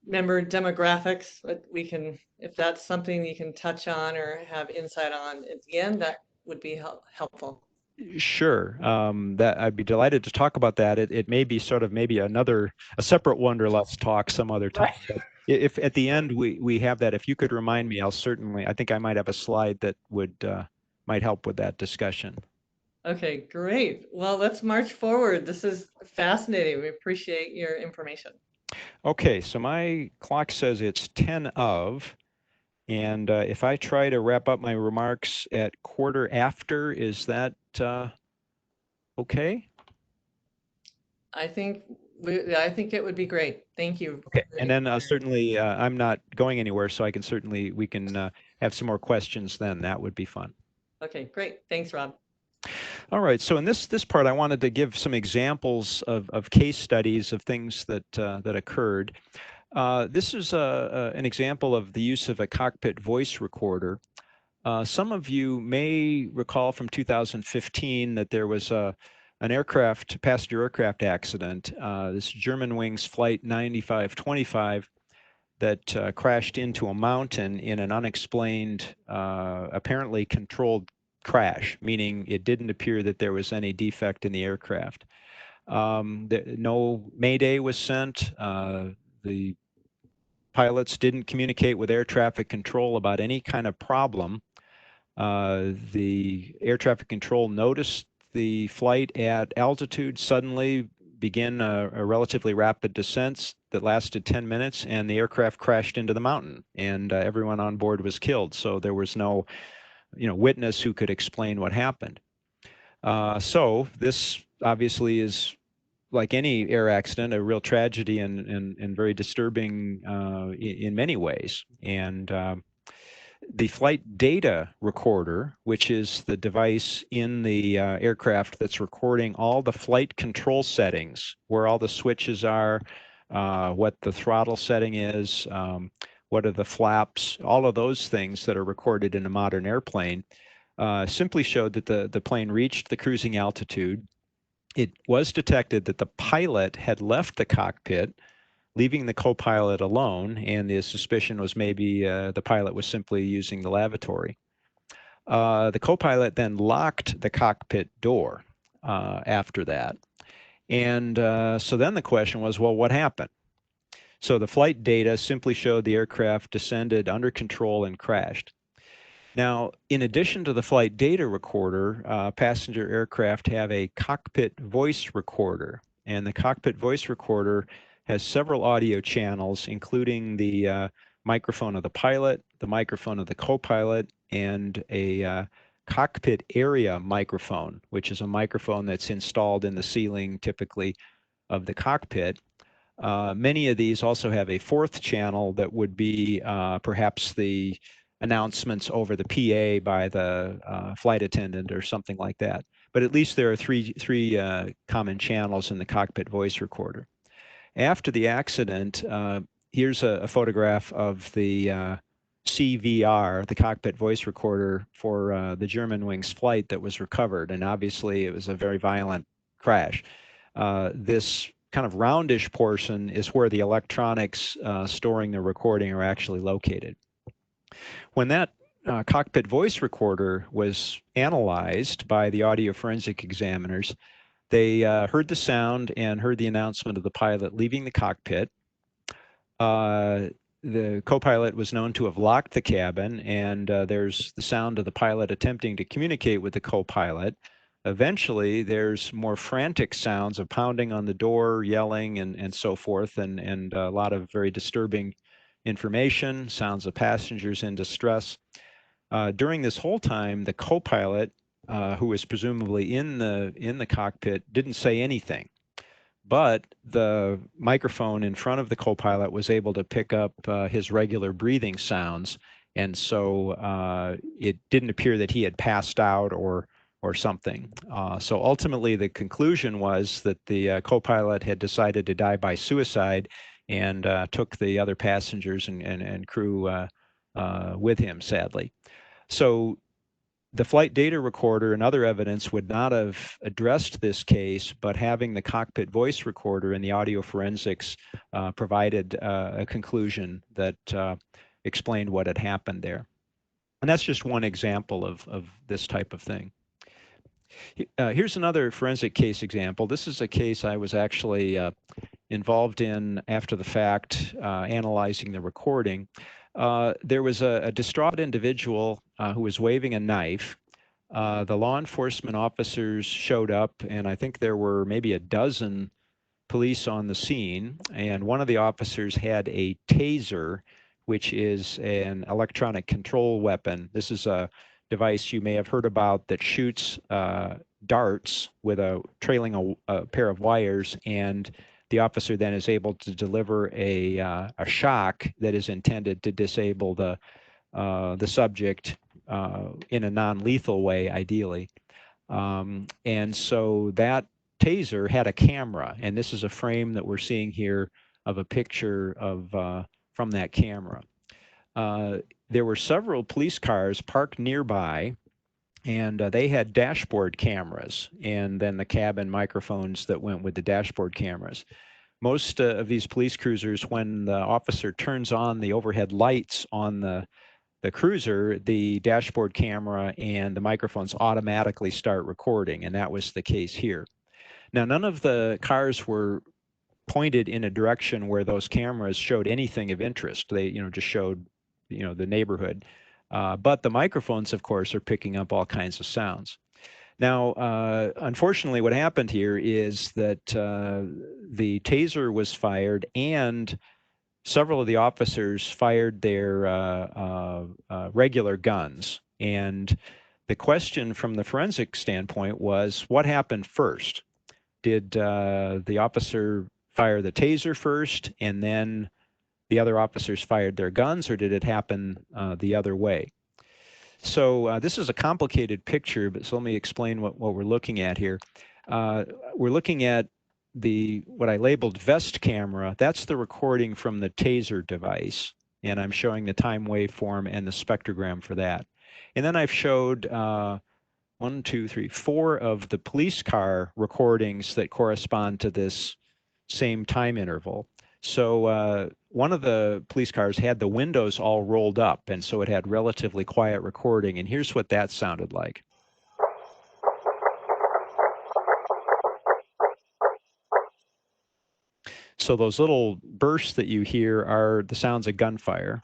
member demographics, but we can, if that's something you can touch on or have insight on at the end, that would be helpful. Sure. That I'd be delighted to talk about that. It may be sort of maybe a separate Wonderlust talk some other time. Right. But if at the end we have that, if you could remind me, I'll certainly, I think I might have a slide that would might help with that discussion. Okay, great. Well, let's march forward. This is fascinating. We appreciate your information. Okay, so my clock says it's 10 of, and if I try to wrap up my remarks at quarter after, is that okay? I think it would be great. Thank you. Okay, and then certainly I'm not going anywhere, so we can have some more questions then. That would be fun. Okay, great. Thanks, Rob. All right, so in this part, I wanted to give some examples of case studies of things that that occurred. This is an example of the use of a cockpit voice recorder. Some of you may recall from 2015 that there was an passenger aircraft accident, this Germanwings Flight 9525 that crashed into a mountain in an unexplained, apparently controlled crash, meaning it didn't appear that there was any defect in the aircraft. No mayday was sent. The pilots didn't communicate with air traffic control about any kind of problem. The air traffic control noticed the flight at altitude suddenly begin a relatively rapid descent that lasted 10 minutes, and the aircraft crashed into the mountain, and everyone on board was killed. So there was no, witness who could explain what happened. So this obviously is, like any air accident, a real tragedy and very disturbing in many ways. And the flight data recorder, which is the device in the aircraft that's recording all the flight control settings, where all the switches are, what the throttle setting is, what are the flaps, all of those things that are recorded in a modern airplane, simply showed that the plane reached the cruising altitude. It was detected that the pilot had left the cockpit, leaving the co-pilot alone, and the suspicion was maybe the pilot was simply using the lavatory. The co-pilot then locked the cockpit door after that. And so then the question was, well, what happened? So the flight data simply showed the aircraft descended under control and crashed. Now, in addition to the flight data recorder, passenger aircraft have a cockpit voice recorder. And the cockpit voice recorder has several audio channels, including the microphone of the pilot, the microphone of the co-pilot, and a cockpit area microphone, which is a microphone that's installed in the ceiling, typically, of the cockpit. Many of these also have a fourth channel that would be perhaps the announcements over the PA by the flight attendant or something like that. But at least there are three common channels in the cockpit voice recorder. After the accident, here's a photograph of the CVR, the cockpit voice recorder for the Germanwings flight that was recovered. And obviously it was a very violent crash. This kind of roundish portion is where the electronics storing the recording are actually located. When that cockpit voice recorder was analyzed by the audio forensic examiners, they heard the sound and heard the announcement of the pilot leaving the cockpit. The co-pilot was known to have locked the cabin, and there's the sound of the pilot attempting to communicate with the co-pilot. Eventually, there's more frantic sounds of pounding on the door, yelling, and so forth, and a lot of very disturbing information, sounds of passengers in distress. During this whole time, the co-pilot, who was presumably in the cockpit, didn't say anything. But the microphone in front of the co-pilot was able to pick up his regular breathing sounds, and so it didn't appear that he had passed out or something. So ultimately, the conclusion was that the co-pilot had decided to die by suicide and took the other passengers and crew with him, sadly. So The flight data recorder and other evidence would not have addressed this case, but having the cockpit voice recorder and the audio forensics provided a conclusion that explained what had happened there. And that's just one example of this type of thing. Here's another forensic case example. This is a case I was actually involved in after the fact, analyzing the recording. There was a distraught individual who was waving a knife. The law enforcement officers showed up, and I think there were maybe a dozen police on the scene, and one of the officers had a taser, which is an electronic control weapon. This is a device you may have heard about that shoots darts with trailing a pair of wires, and the officer then is able to deliver a shock that is intended to disable the subject in a non-lethal way, ideally. And so that taser had a camera, and this is a frame that we're seeing here of a picture of from that camera. There were several police cars parked nearby, and they had dashboard cameras, and then the cabin microphones that went with the dashboard cameras. Most of these police cruisers, when the officer turns on the overhead lights on the cruiser, the dashboard camera and the microphones automatically start recording, and that was the case here. Now, none of the cars were pointed in a direction where those cameras showed anything of interest. They, just showed, the neighborhood. But the microphones, of course, are picking up all kinds of sounds. Now, unfortunately, what happened here is that the taser was fired, and several of the officers fired their regular guns. And the question from the forensic standpoint was, what happened first? Did the officer fire the taser first, and then the other officers fired their guns, or did it happen the other way? So this is a complicated picture, but so let me explain what we're looking at here. We're looking at what I labeled vest camera. That's the recording from the taser device, and I'm showing the time waveform and the spectrogram for that. And then I've showed 1, 2, 3, 4 of the police car recordings that correspond to this same time interval. So one of the police cars had the windows all rolled up, and so it had relatively quiet recording, and here's what that sounded like. So those little bursts that you hear are the sounds of gunfire.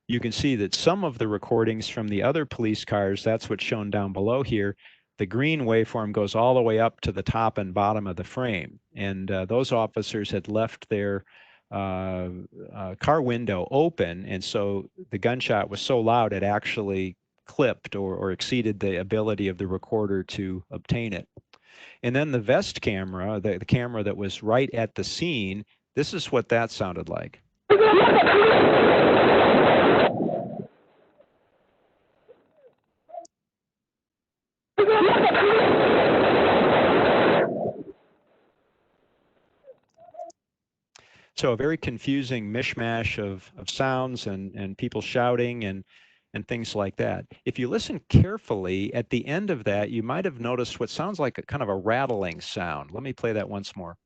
You can see that some of the recordings from the other police cars, that's what's shown down below here, the green waveform goes all the way up to the top and bottom of the frame. And those officers had left their car window open, and so the gunshot was so loud it actually clipped or exceeded the ability of the recorder to obtain it. And then the vest camera, the camera that was right at the scene, this is what that sounded like. So a very confusing mishmash of sounds and people shouting and things like that. If you listen carefully, at the end of that, you might have noticed what sounds like a kind of a rattling sound. Let me play that once more.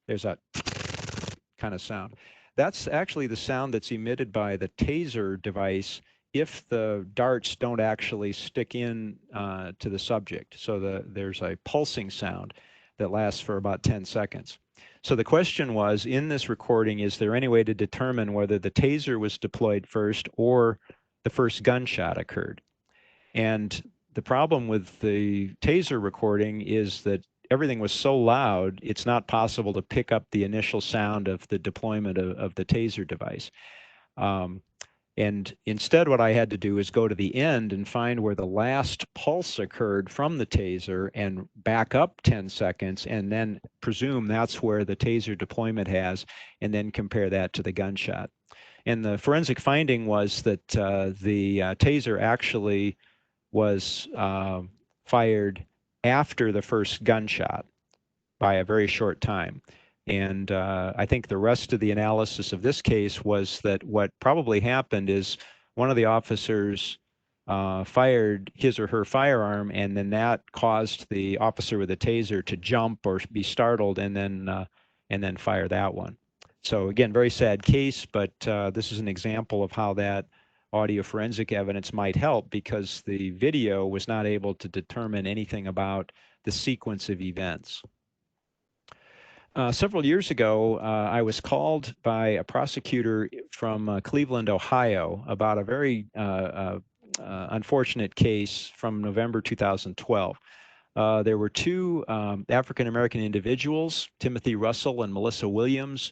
There's that kind of sound. That's actually the sound that's emitted by the taser device if the darts don't actually stick in to the subject. So there's a pulsing sound that lasts for about 10 seconds. So the question was, in this recording, is there any way to determine whether the taser was deployed first or the first gunshot occurred? And the problem with the taser recording is that everything was so loud, it's not possible to pick up the initial sound of the deployment of the taser device. And instead, what I had to do is go to the end and find where the last pulse occurred from the taser and back up 10 seconds and then presume that's where the taser deployment has, and then compare that to the gunshot. And the forensic finding was that the taser actually was fired after the first gunshot. by a very short time. And I think the rest of the analysis of this case was that what probably happened is one of the officers fired his or her firearm, and then that caused the officer with a taser to jump or be startled, and then fire that one. So again, very sad case, but this is an example of how that audio forensic evidence might help, because the video was not able to determine anything about the sequence of events. Several years ago, I was called by a prosecutor from Cleveland, Ohio, about a very unfortunate case from November 2012. There were two African-American individuals, Timothy Russell and Melissa Williams.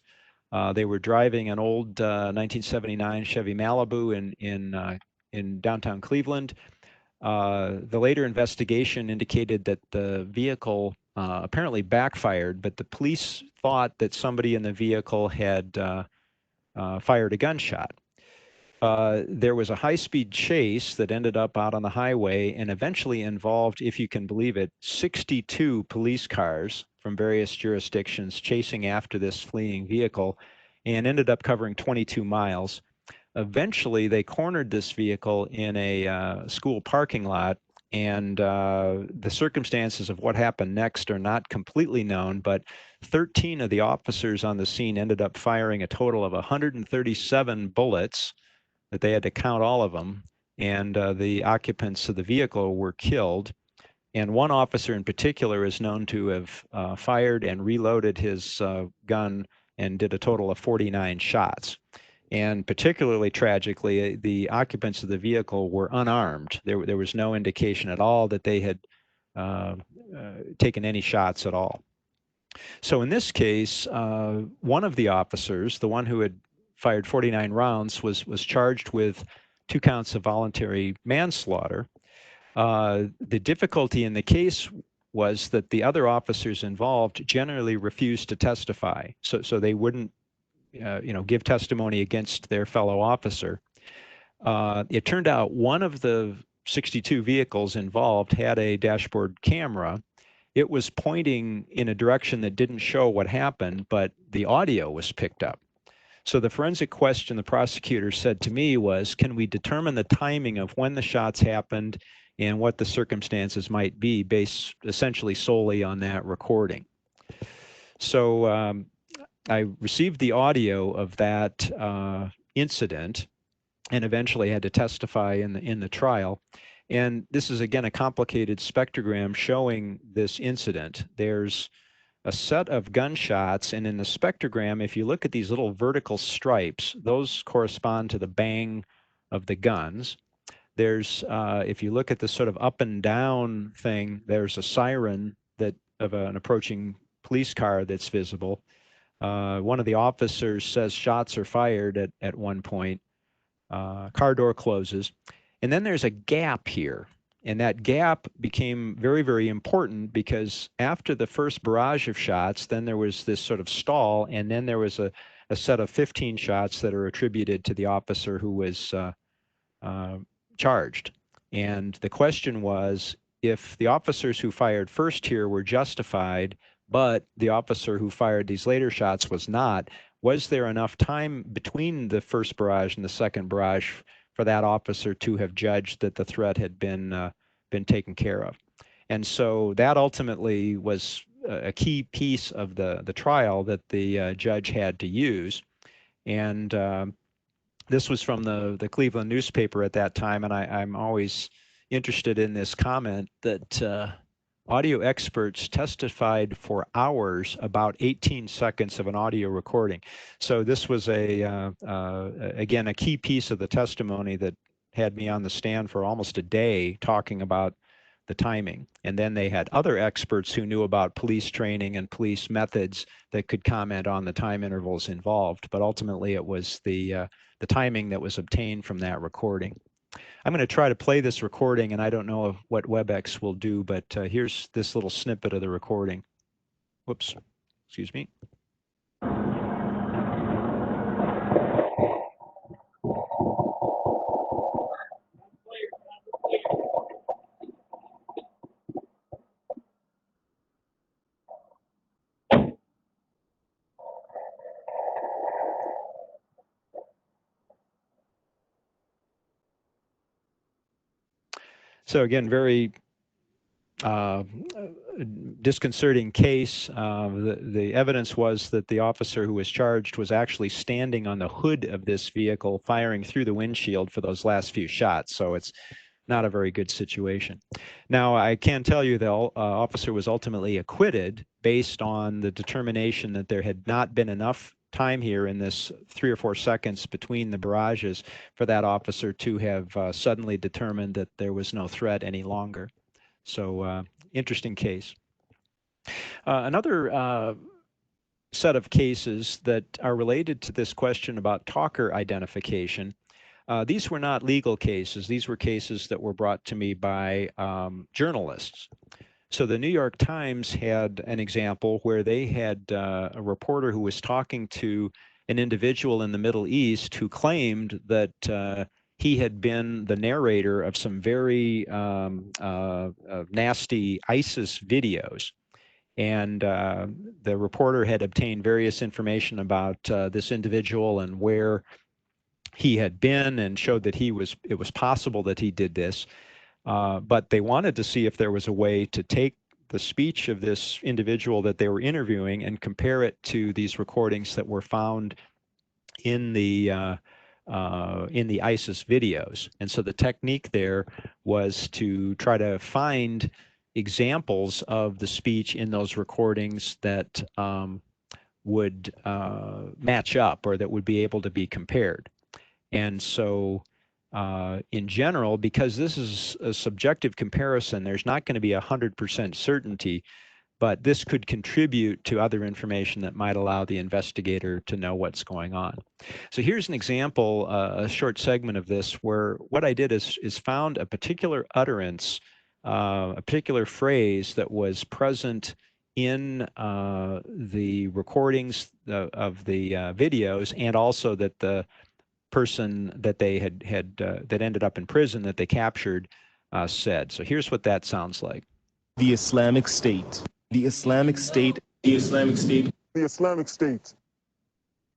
They were driving an old 1979 Chevy Malibu in downtown Cleveland. The later investigation indicated that the vehicle apparently backfired, but the police thought that somebody in the vehicle had fired a gunshot. There was a high-speed chase that ended up out on the highway and eventually involved, if you can believe it, 62 police cars from various jurisdictions chasing after this fleeing vehicle, and ended up covering 22 miles. Eventually, they cornered this vehicle in a school parking lot, and the circumstances of what happened next are not completely known, but 13 of the officers on the scene ended up firing a total of 137 bullets, that they had to count all of them, and the occupants of the vehicle were killed. And one officer in particular is known to have fired and reloaded his gun and did a total of 49 shots. And particularly tragically, the occupants of the vehicle were unarmed. There was no indication at all that they had taken any shots at all. So in this case, one of the officers, the one who had fired 49 rounds, was charged with 2 counts of voluntary manslaughter. The difficulty in the case was that the other officers involved generally refused to testify, so they wouldn't give testimony against their fellow officer. It turned out one of the 62 vehicles involved had a dashboard camera. It was pointing in a direction that didn't show what happened, but the audio was picked up. So the forensic question the prosecutor said to me was, can we determine the timing of when the shots happened and what the circumstances might be, based essentially solely on that recording? So I received the audio of that incident and eventually had to testify in the trial. And this is, again, a complicated spectrogram showing this incident. There's a set of gunshots, and in the spectrogram, if you look at these little vertical stripes, those correspond to the bang of the guns. There's, if you look at the sort of up and down thing, there's a siren of an approaching police car that's visible. One of the officers says shots are fired at one point. Car door closes. And then there's a gap here. And that gap became very, very important, because after the first barrage of shots, then there was this sort of stall, and then there was a set of 15 shots that are attributed to the officer who was charged. And the question was, if the officers who fired first here were justified, but the officer who fired these later shots was not, was there enough time between the first barrage and the second barrage for that officer to have judged that the threat had been taken care of? And so that ultimately was a key piece of the trial that the judge had to use. And this was from the Cleveland newspaper at that time, and I'm always interested in this comment that audio experts testified for hours about 18 seconds of an audio recording. So this was again, a key piece of the testimony that had me on the stand for almost a day talking about the timing. And then they had other experts who knew about police training and police methods that could comment on the time intervals involved. But ultimately, it was the timing that was obtained from that recording. I'm going to try to play this recording, and I don't know what WebEx will do, but here's this little snippet of the recording. Whoops, excuse me. So again, very disconcerting case. The evidence was that the officer who was charged was actually standing on the hood of this vehicle, firing through the windshield for those last few shots. So it's not a very good situation. Now, I can tell you the officer was ultimately acquitted based on the determination that there had not been enough time here in this 3 or 4 seconds between the barrages for that officer to have suddenly determined that there was no threat any longer. So interesting case. Another set of cases that are related to this question about talker identification. These were not legal cases. These were cases that were brought to me by journalists. So the New York Times had an example where they had a reporter who was talking to an individual in the Middle East who claimed that he had been the narrator of some very nasty ISIS videos. And the reporter had obtained various information about this individual and where he had been, and showed that it was possible that he did this. But they wanted to see if there was a way to take the speech of this individual that they were interviewing and compare it to these recordings that were found in the ISIS videos. And so the technique there was to try to find examples of the speech in those recordings that would match up, or that would be able to be compared. And so in general, because this is a subjective comparison, there's not going to be 100% certainty, but this could contribute to other information that might allow the investigator to know what's going on. So here's an example, a short segment of this, where what I did is found a particular utterance, a particular phrase that was present in the recordings of the videos, and also that the person that they that ended up in prison that they captured said. So here's what that sounds like. The Islamic State. The Islamic State. The Islamic State. The Islamic State.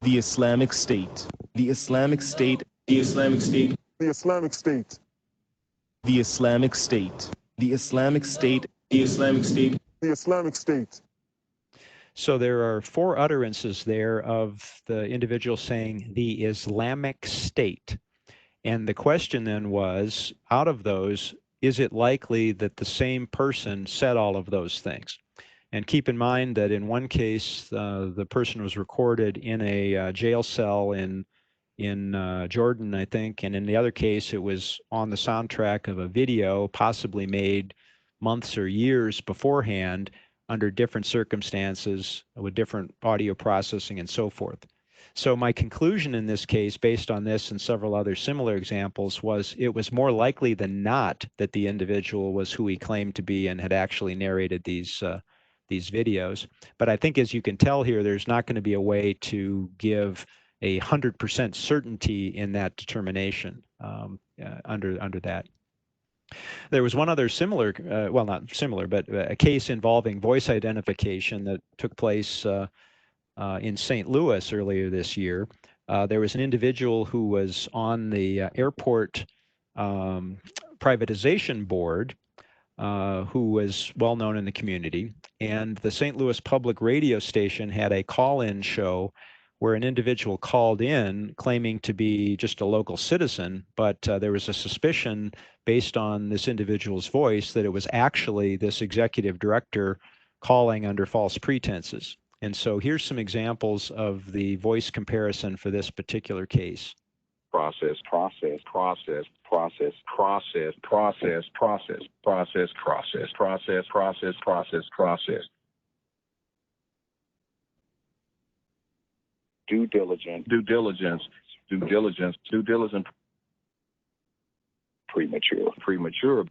The Islamic State. The Islamic State. The Islamic State. The Islamic State. The Islamic State. The Islamic State. The Islamic State. The Islamic State. So there are 4 utterances there of the individual saying the Islamic State. And the question then was, out of those, is it likely that the same person said all of those things? And keep in mind that in one case, the person was recorded in a jail cell in Jordan, I think. And in the other case, it was on the soundtrack of a video possibly made months or years beforehand, under different circumstances, with different audio processing and so forth. So my conclusion in this case, based on this and several other similar examples, was it was more likely than not that the individual was who he claimed to be and had actually narrated these videos. But I think, as you can tell here, there's not going to be a way to give 100% certainty in that determination under that. There was one other similar, well, not similar, but a case involving voice identification that took place in St. Louis earlier this year. There was an individual who was on the airport privatization board who was well known in the community. And the St. Louis public radio station had a call-in show where an individual called in claiming to be just a local citizen, but there was a suspicion based on this individual's voice that it was actually this executive director calling under false pretenses. And so here's some examples of the voice comparison for this particular case. Process, process, process, process, process, process, process, process, process, process, process, process, process. Due diligence, due diligence, due diligence, due diligence. Premature, premature.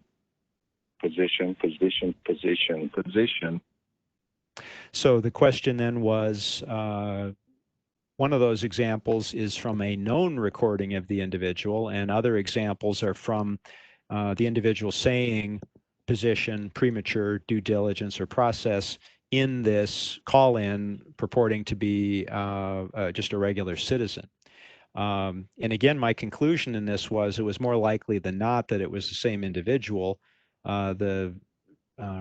Position, position, position, position. So the question then was, one of those examples is from a known recording of the individual, and other examples are from the individual saying position, premature, due diligence, or process in this call-in purporting to be just a regular citizen. And again, my conclusion in this was it was more likely than not that it was the same individual. The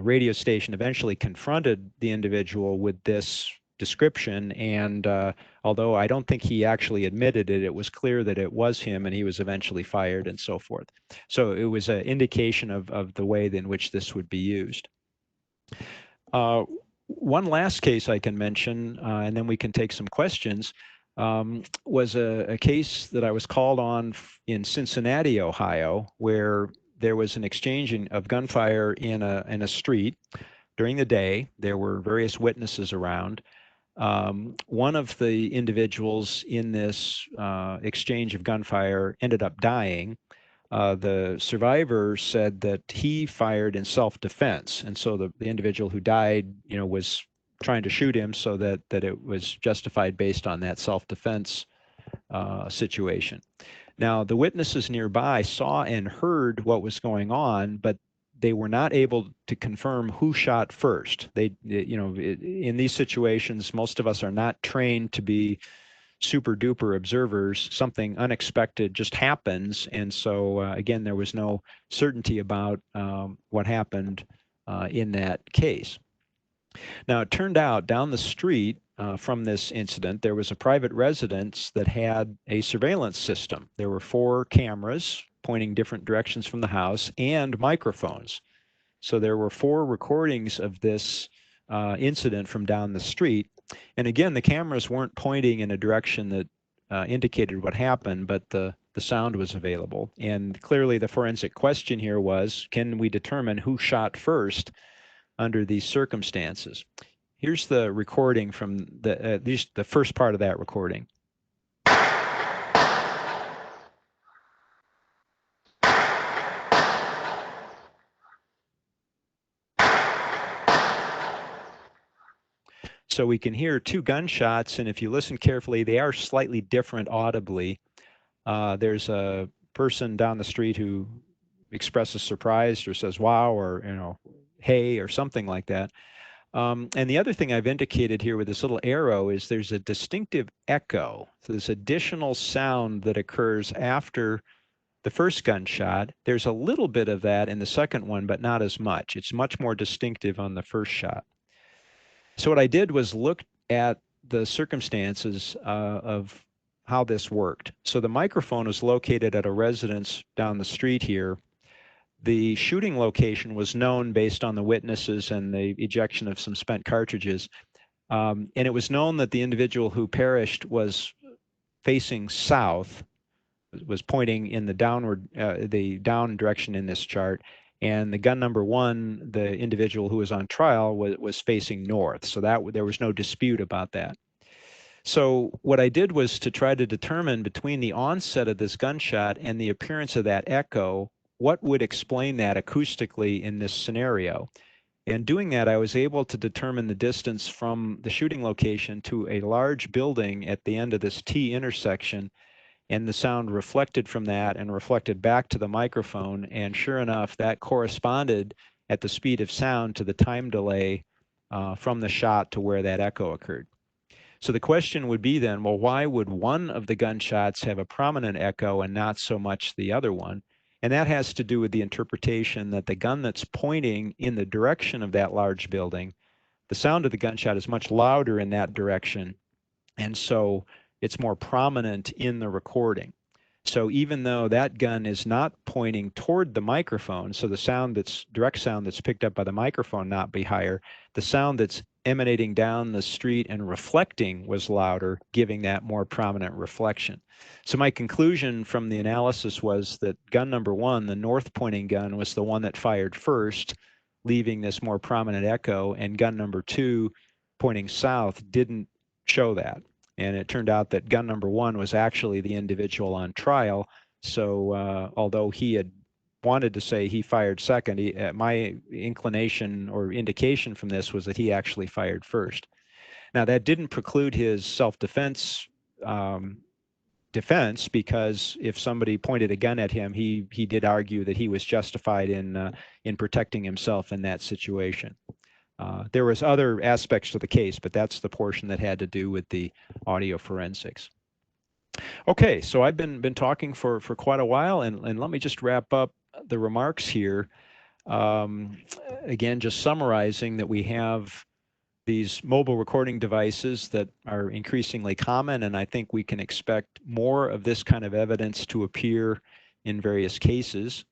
radio station eventually confronted the individual with this description, and although I don't think he actually admitted it, it was clear that it was him, and he was eventually fired and so forth. So it was an indication of the way in which this would be used. One last case I can mention, and then we can take some questions, was a case that I was called on in Cincinnati, Ohio, where there was an exchange of gunfire in a street during the day. There were various witnesses around. One of the individuals in this exchange of gunfire ended up dying. The survivor said that he fired in self-defense, and so the individual who died, was trying to shoot him, so that it was justified based on that self-defense situation. Now, the witnesses nearby saw and heard what was going on, but they were not able to confirm who shot first. In these situations, most of us are not trained to be super duper observers. Something unexpected just happens. And so, again, there was no certainty about what happened in that case. Now, it turned out down the street from this incident, there was a private residence that had a surveillance system. There were 4 cameras pointing different directions from the house and microphones. So there were 4 recordings of this incident from down the street. And again, the cameras weren't pointing in a direction that indicated what happened, but the sound was available. And clearly the forensic question here was, can we determine who shot first under these circumstances? Here's the recording from the first part of that recording. So we can hear 2 gunshots, and if you listen carefully, they are slightly different audibly. There's a person down the street who expresses surprise or says, wow, or, hey, or something like that. And the other thing I've indicated here with this little arrow is there's a distinctive echo. So this additional sound that occurs after the first gunshot. There's a little bit of that in the second one, but not as much. It's much more distinctive on the first shot. So what I did was look at the circumstances of how this worked. So the microphone was located at a residence down the street here. The shooting location was known based on the witnesses and the ejection of some spent cartridges. And it was known that the individual who perished was facing south, was pointing in the down direction in this chart. And the gun number 1, the individual who was on trial, was facing north. So there was no dispute about that. So what I did was to try to determine between the onset of this gunshot and the appearance of that echo, what would explain that acoustically in this scenario. And doing that, I was able to determine the distance from the shooting location to a large building at the end of this T intersection, and the sound reflected from that and reflected back to the microphone. And sure enough, that corresponded at the speed of sound to the time delay from the shot to where that echo occurred. So the question would be then, well, why would one of the gunshots have a prominent echo and not so much the other one? And that has to do with the interpretation that the gun that's pointing in the direction of that large building, the sound of the gunshot is much louder in that direction. And so it's more prominent in the recording. So even though that gun is not pointing toward the microphone, so the direct sound that's picked up by the microphone not be higher, the sound that's emanating down the street and reflecting was louder, giving that more prominent reflection. So my conclusion from the analysis was that gun number 1, the north pointing gun, was the one that fired first, leaving this more prominent echo, and gun number 2 pointing south didn't show that. And it turned out that gun number 1 was actually the individual on trial. So although he had wanted to say he fired second, my inclination or indication from this was that he actually fired first. Now, that didn't preclude his self-defense defense, because if somebody pointed a gun at him, he did argue that he was justified in protecting himself in that situation. There was other aspects to the case, but that's the portion that had to do with the audio forensics. Okay, so I've been talking for quite a while, and let me just wrap up the remarks here. Again, just summarizing that we have these mobile recording devices that are increasingly common, and I think we can expect more of this kind of evidence to appear in various cases.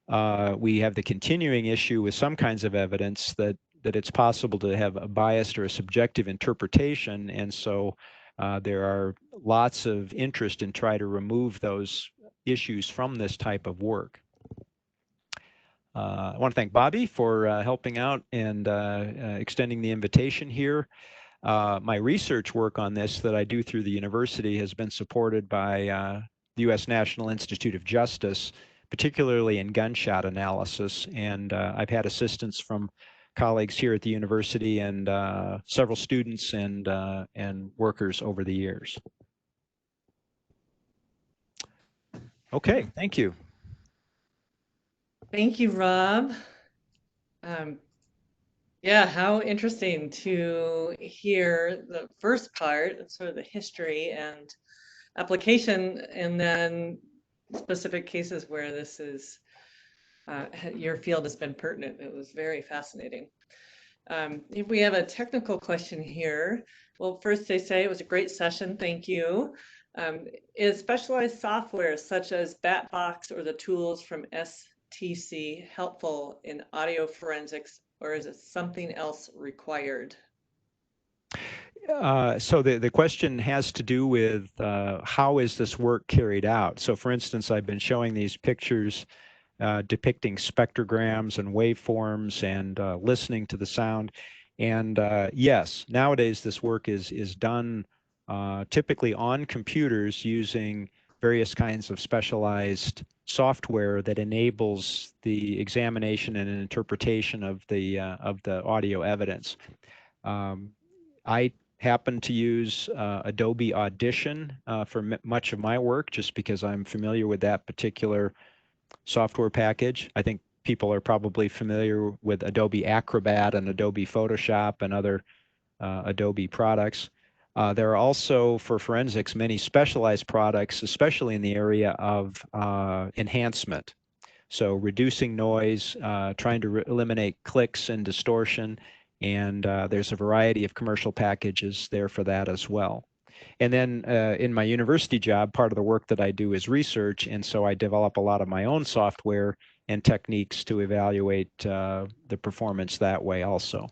We have the continuing issue with some kinds of evidence that it's possible to have a biased or a subjective interpretation, and so there are lots of interest in trying to remove those issues from this type of work. I want to thank Bobby for helping out and extending the invitation here. My research work on this that I do through the university has been supported by the U.S. National Institute of Justice, particularly in gunshot analysis. And I've had assistance from colleagues here at the university and several students and workers over the years. Okay, thank you. Thank you, Rob. Yeah, how interesting to hear the first part, sort of the history and application, and then specific cases where this is, your field has been pertinent. It was very fascinating. If we have a technical question here, well, first they say it was a great session, thank you. Is specialized software such as BatBox or the tools from STC helpful in audio forensics, or is it something else required? So the question has to do with how is this work carried out? So for instance, I've been showing these pictures depicting spectrograms and waveforms and listening to the sound. And yes, nowadays this work is done typically on computers using various kinds of specialized software that enables the examination and interpretation of the audio evidence. I happen to use Adobe Audition for much of my work, just because I'm familiar with that particular software package. I think people are probably familiar with Adobe Acrobat and Adobe Photoshop and other Adobe products. There are also, for forensics, many specialized products, especially in the area of enhancement. So reducing noise, trying to eliminate clicks and distortion, and there's a variety of commercial packages there for that as well. And then in my university job, part of the work that I do is research, and so I develop a lot of my own software and techniques to evaluate the performance that way also.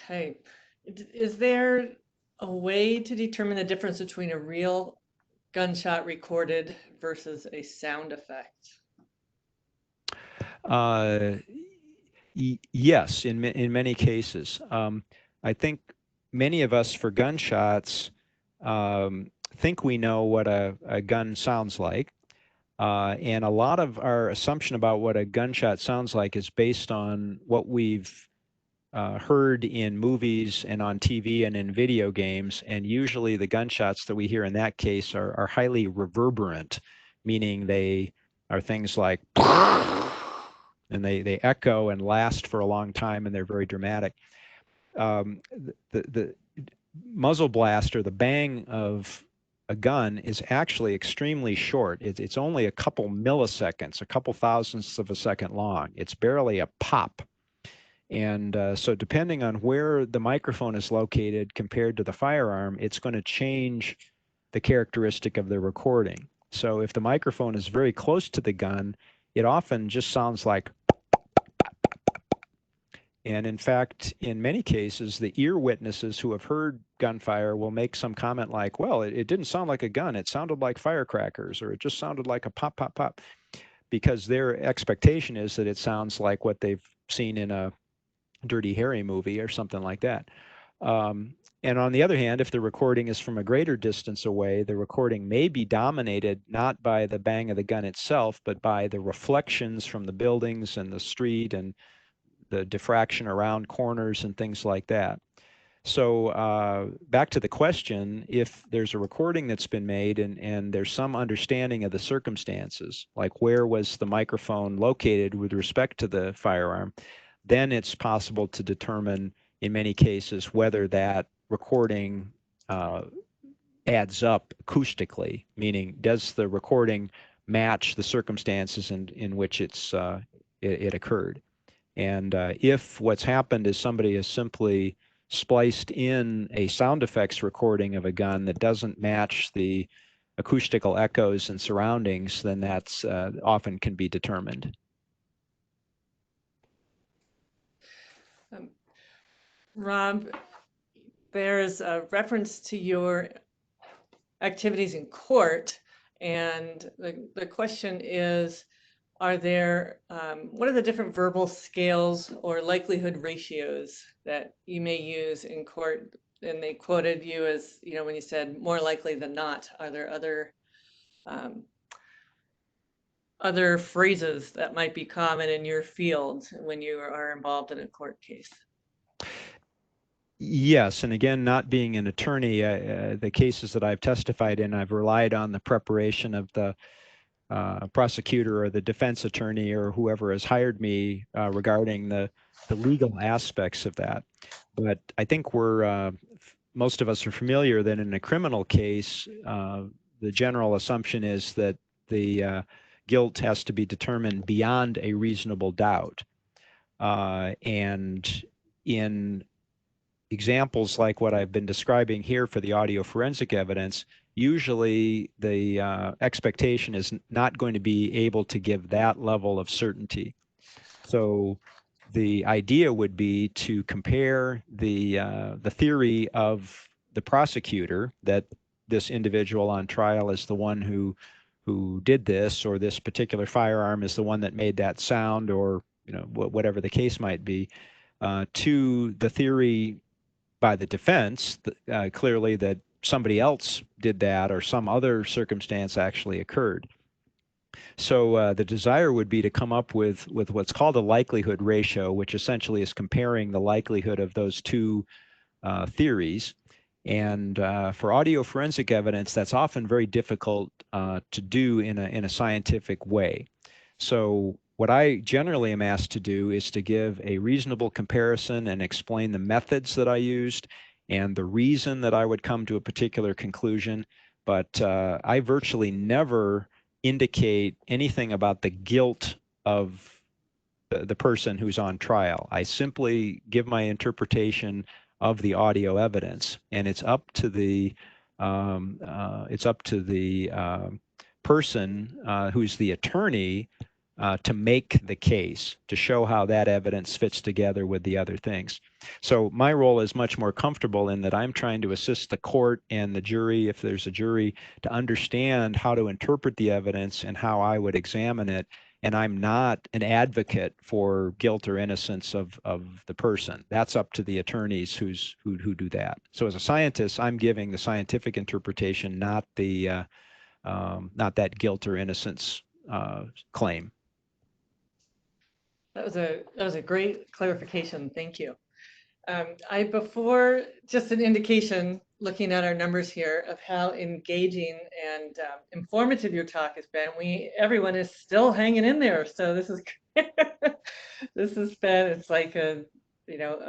Okay. Is there a way to determine the difference between a real gunshot recorded versus a sound effect? Yes, in many cases. I think many of us for gunshots think we know what a gun sounds like. And a lot of our assumption about what a gunshot sounds like is based on what we've heard in movies and on TV and in video games. And usually the gunshots that we hear in that case are highly reverberant, meaning they are things like and they echo and last for a long time, and they're very dramatic. The muzzle blast or the bang of a gun is actually extremely short. It's only a couple milliseconds, a couple thousandths of a second long. It's barely a pop. And so depending on where the microphone is located compared to the firearm, it's going to change the characteristic of the recording. So if the microphone is very close to the gun, it often just sounds like, and in fact, in many cases, the ear witnesses who have heard gunfire will make some comment like, well, it didn't sound like a gun, it sounded like firecrackers, or it just sounded like a pop, pop, pop, because their expectation is that it sounds like what they've seen in a Dirty Harry movie or something like that. And on the other hand, if the recording is from a greater distance away, the recording may be dominated not by the bang of the gun itself, but by the reflections from the buildings and the street and the diffraction around corners and things like that. So back to the question, if there's a recording that's been made and there's some understanding of the circumstances, like where was the microphone located with respect to the firearm, then it's possible to determine in many cases whether that recording adds up acoustically, meaning does the recording match the circumstances in which it occurred. And if what's happened is somebody has simply spliced in a sound effects recording of a gun that doesn't match the acoustical echoes and surroundings, then that's often can be determined. Rob, there's a reference to your activities in court, and the question is, are there, what are the different verbal scales or likelihood ratios that you may use in court? And they quoted you as, you know, when you said more likely than not. Are there other phrases that might be common in your field when you are involved in a court case? Yes, and again, not being an attorney, the cases that I've testified in, I've relied on the preparation of the prosecutor or the defense attorney or whoever has hired me regarding the legal aspects of that. But I think most of us are familiar that in a criminal case, the general assumption is that the guilt has to be determined beyond a reasonable doubt. And in examples like what I've been describing here for the audio forensic evidence, usually the expectation is not going to be able to give that level of certainty. So the idea would be to compare the theory of the prosecutor that this individual on trial is the one who did this, or this particular firearm is the one that made that sound, or whatever the case might be, to the theory by the defense, clearly that somebody else did that or some other circumstance actually occurred. So the desire would be to come up with what's called a likelihood ratio, which essentially is comparing the likelihood of those two theories. And for audio forensic evidence, that's often very difficult to do in a scientific way. So what I generally am asked to do is to give a reasonable comparison and explain the methods that I used and the reason that I would come to a particular conclusion. But I virtually never indicate anything about the guilt of the person who's on trial. I simply give my interpretation of the audio evidence, and it's up to the person who's the attorney to make the case, to show how that evidence fits together with the other things. So my role is much more comfortable in that I'm trying to assist the court and the jury, if there's a jury, to understand how to interpret the evidence and how I would examine it. And I'm not an advocate for guilt or innocence of the person. That's up to the attorneys who do that. So as a scientist, I'm giving the scientific interpretation, not that guilt or innocence claim. That was a great clarification. Thank you. Before, just an indication, looking at our numbers here, of how engaging and informative your talk has been. Everyone is still hanging in there, so this is this has been, it's like a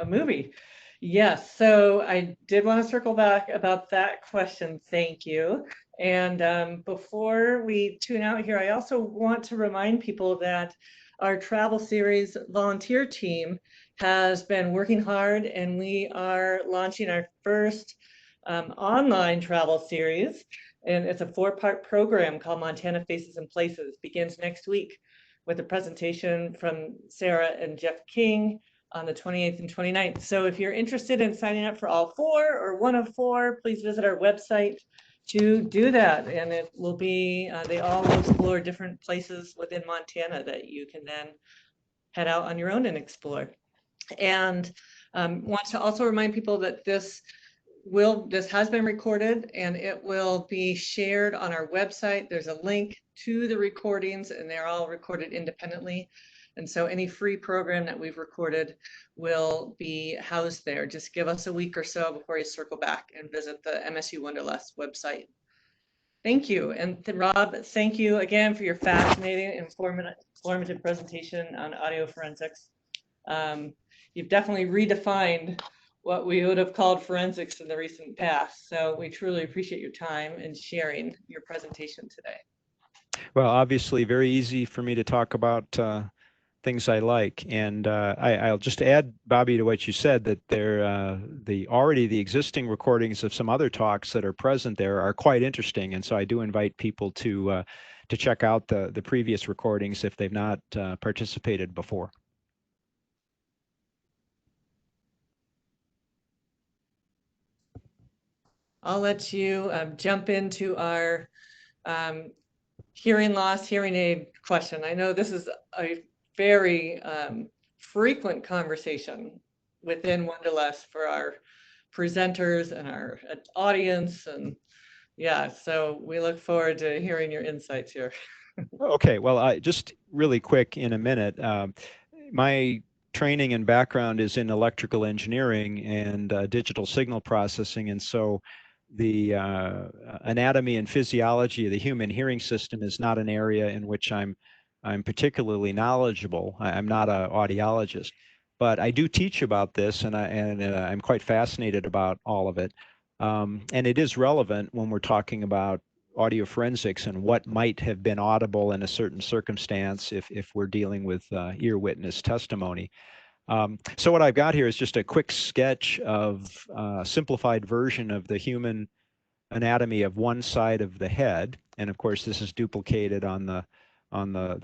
movie. Yes, so I did want to circle back about that question. Thank you. And before we tune out here, I also want to remind people that our travel series volunteer team has been working hard, and we are launching our first online travel series. And it's a 4-part program called Montana Faces and Places. Begins next week with a presentation from Sarah and Jeff King on the 28th and 29th. So if you're interested in signing up for all 4 or one of 4, please visit our website to do that. And it will be, they all will explore different places within Montana that you can then head out on your own and explore. And want to also remind people that this has been recorded, and it will be shared on our website. There's a link to the recordings, and they're all recorded independently. And so any free program that we've recorded will be housed there. Just give us a week or so before you circle back and visit the MSU Wonderlust website. Thank you. And Rob, thank you again for your fascinating, informative presentation on audio forensics. You've definitely redefined what we would have called forensics in the recent past. So we truly appreciate your time and sharing your presentation today. Well, obviously very easy for me to talk about things I like. And I'll just add, Bobby, to what you said, that the existing recordings of some other talks that are present there are quite interesting. And so I do invite people to check out the previous recordings if they've not participated before. I'll let you jump into our hearing loss, hearing aid question. I know this is a very frequent conversation within Wonderlust for our presenters and our audience. And yeah, so we look forward to hearing your insights here. Okay, well, just really quick in a minute. My training and background is in electrical engineering and digital signal processing. And so the anatomy and physiology of the human hearing system is not an area in which I'm particularly knowledgeable. I'm not an audiologist, but I do teach about this, and I'm quite fascinated about all of it. And it is relevant when we're talking about audio forensics and what might have been audible in a certain circumstance if we're dealing with ear witness testimony. So what I've got here is just a quick sketch of a simplified version of the human anatomy of one side of the head. And of course, this is duplicated on the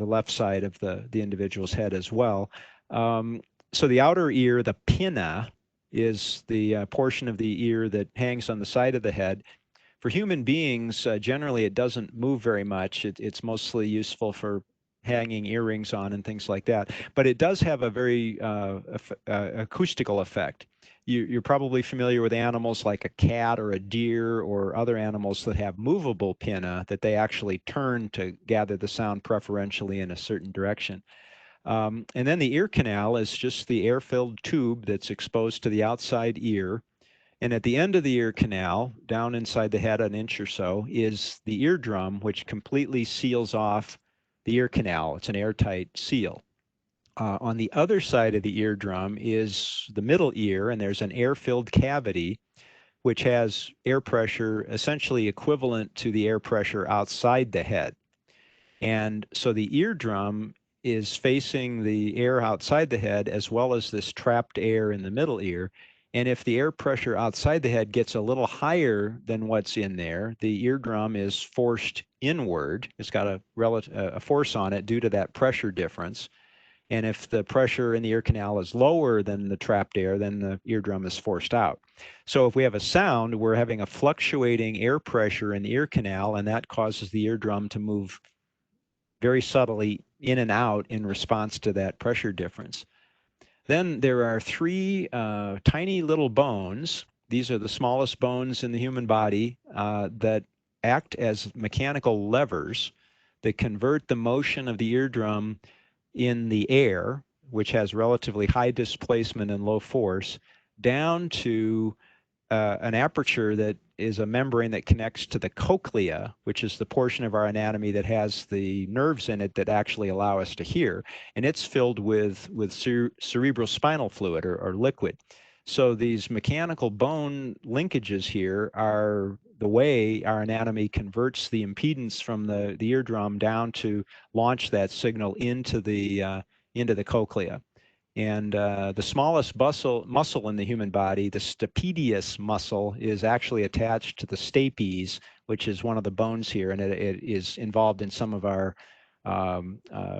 left side of the individual's head as well. So the outer ear, the pinna, is the portion of the ear that hangs on the side of the head. For human beings, generally it doesn't move very much. It's mostly useful for hanging earrings on and things like that. But it does have a very acoustical effect. You're probably familiar with animals like a cat or a deer or other animals that have movable pinna that they actually turn to gather the sound preferentially in a certain direction. And then the ear canal is just the air-filled tube that's exposed to the outside ear. And at the end of the ear canal, down inside the head an inch or so, is the eardrum, which completely seals off the ear canal. It's an airtight seal. On the other side of the eardrum is the middle ear, and there's an air-filled cavity, which has air pressure essentially equivalent to the air pressure outside the head. And so the eardrum is facing the air outside the head as well as this trapped air in the middle ear. And if the air pressure outside the head gets a little higher than what's in there, the eardrum is forced inward. It's got a force on it due to that pressure difference. And if the pressure in the ear canal is lower than the trapped air, then the eardrum is forced out. So if we have a sound, we're having a fluctuating air pressure in the ear canal, and that causes the eardrum to move very subtly in and out in response to that pressure difference. Then there are three tiny little bones. These are the smallest bones in the human body that act as mechanical levers that convert the motion of the eardrum in the air, which has relatively high displacement and low force, down to an aperture that is a membrane that connects to the cochlea, which is the portion of our anatomy that has the nerves in it that actually allow us to hear. And it's filled with cerebrospinal fluid or liquid. So these mechanical bone linkages here are the way our anatomy converts the impedance from the eardrum down to launch that signal into the cochlea. And the smallest muscle in the human body, the stapedius muscle, is actually attached to the stapes, which is one of the bones here, and it is involved in some of our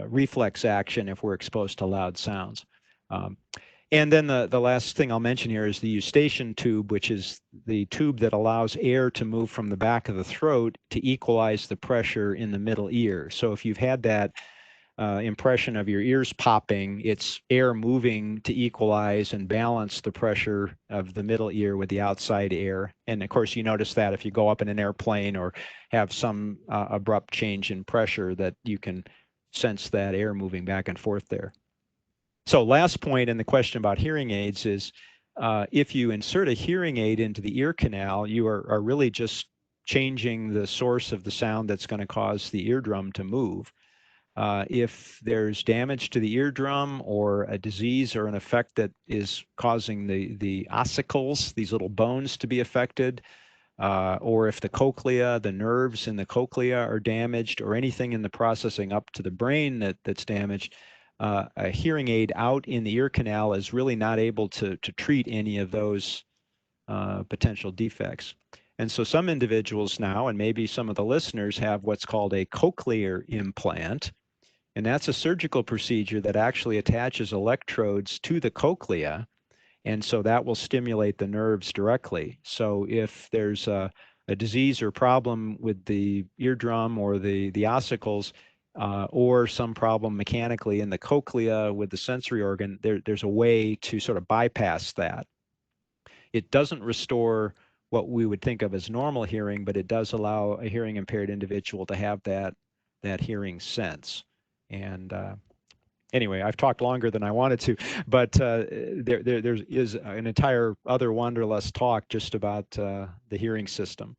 reflex action if we're exposed to loud sounds. And then the last thing I'll mention here is the eustachian tube, which is the tube that allows air to move from the back of the throat to equalize the pressure in the middle ear. So if you've had that impression of your ears popping, it's air moving to equalize and balance the pressure of the middle ear with the outside air. And of course, you notice that if you go up in an airplane or have some abrupt change in pressure, that you can sense that air moving back and forth there. So last point in the question about hearing aids is if you insert a hearing aid into the ear canal, you are really just changing the source of the sound that's going to cause the eardrum to move. If there's damage to the eardrum or a disease or an effect that is causing the ossicles, these little bones, to be affected, or if the cochlea, the nerves in the cochlea are damaged, or anything in the processing up to the brain that's damaged, a hearing aid out in the ear canal is really not able to treat any of those potential defects. And so some individuals now, and maybe some of the listeners, have what's called a cochlear implant. And that's a surgical procedure that actually attaches electrodes to the cochlea. And so that will stimulate the nerves directly. So if there's a disease or problem with the eardrum or the ossicles, or some problem mechanically in the cochlea with the sensory organ, there's a way to sort of bypass that. It doesn't restore what we would think of as normal hearing, but it does allow a hearing impaired individual to have that hearing sense. And anyway, I've talked longer than I wanted to, but there is an entire other Wonderlust talk just about the hearing system.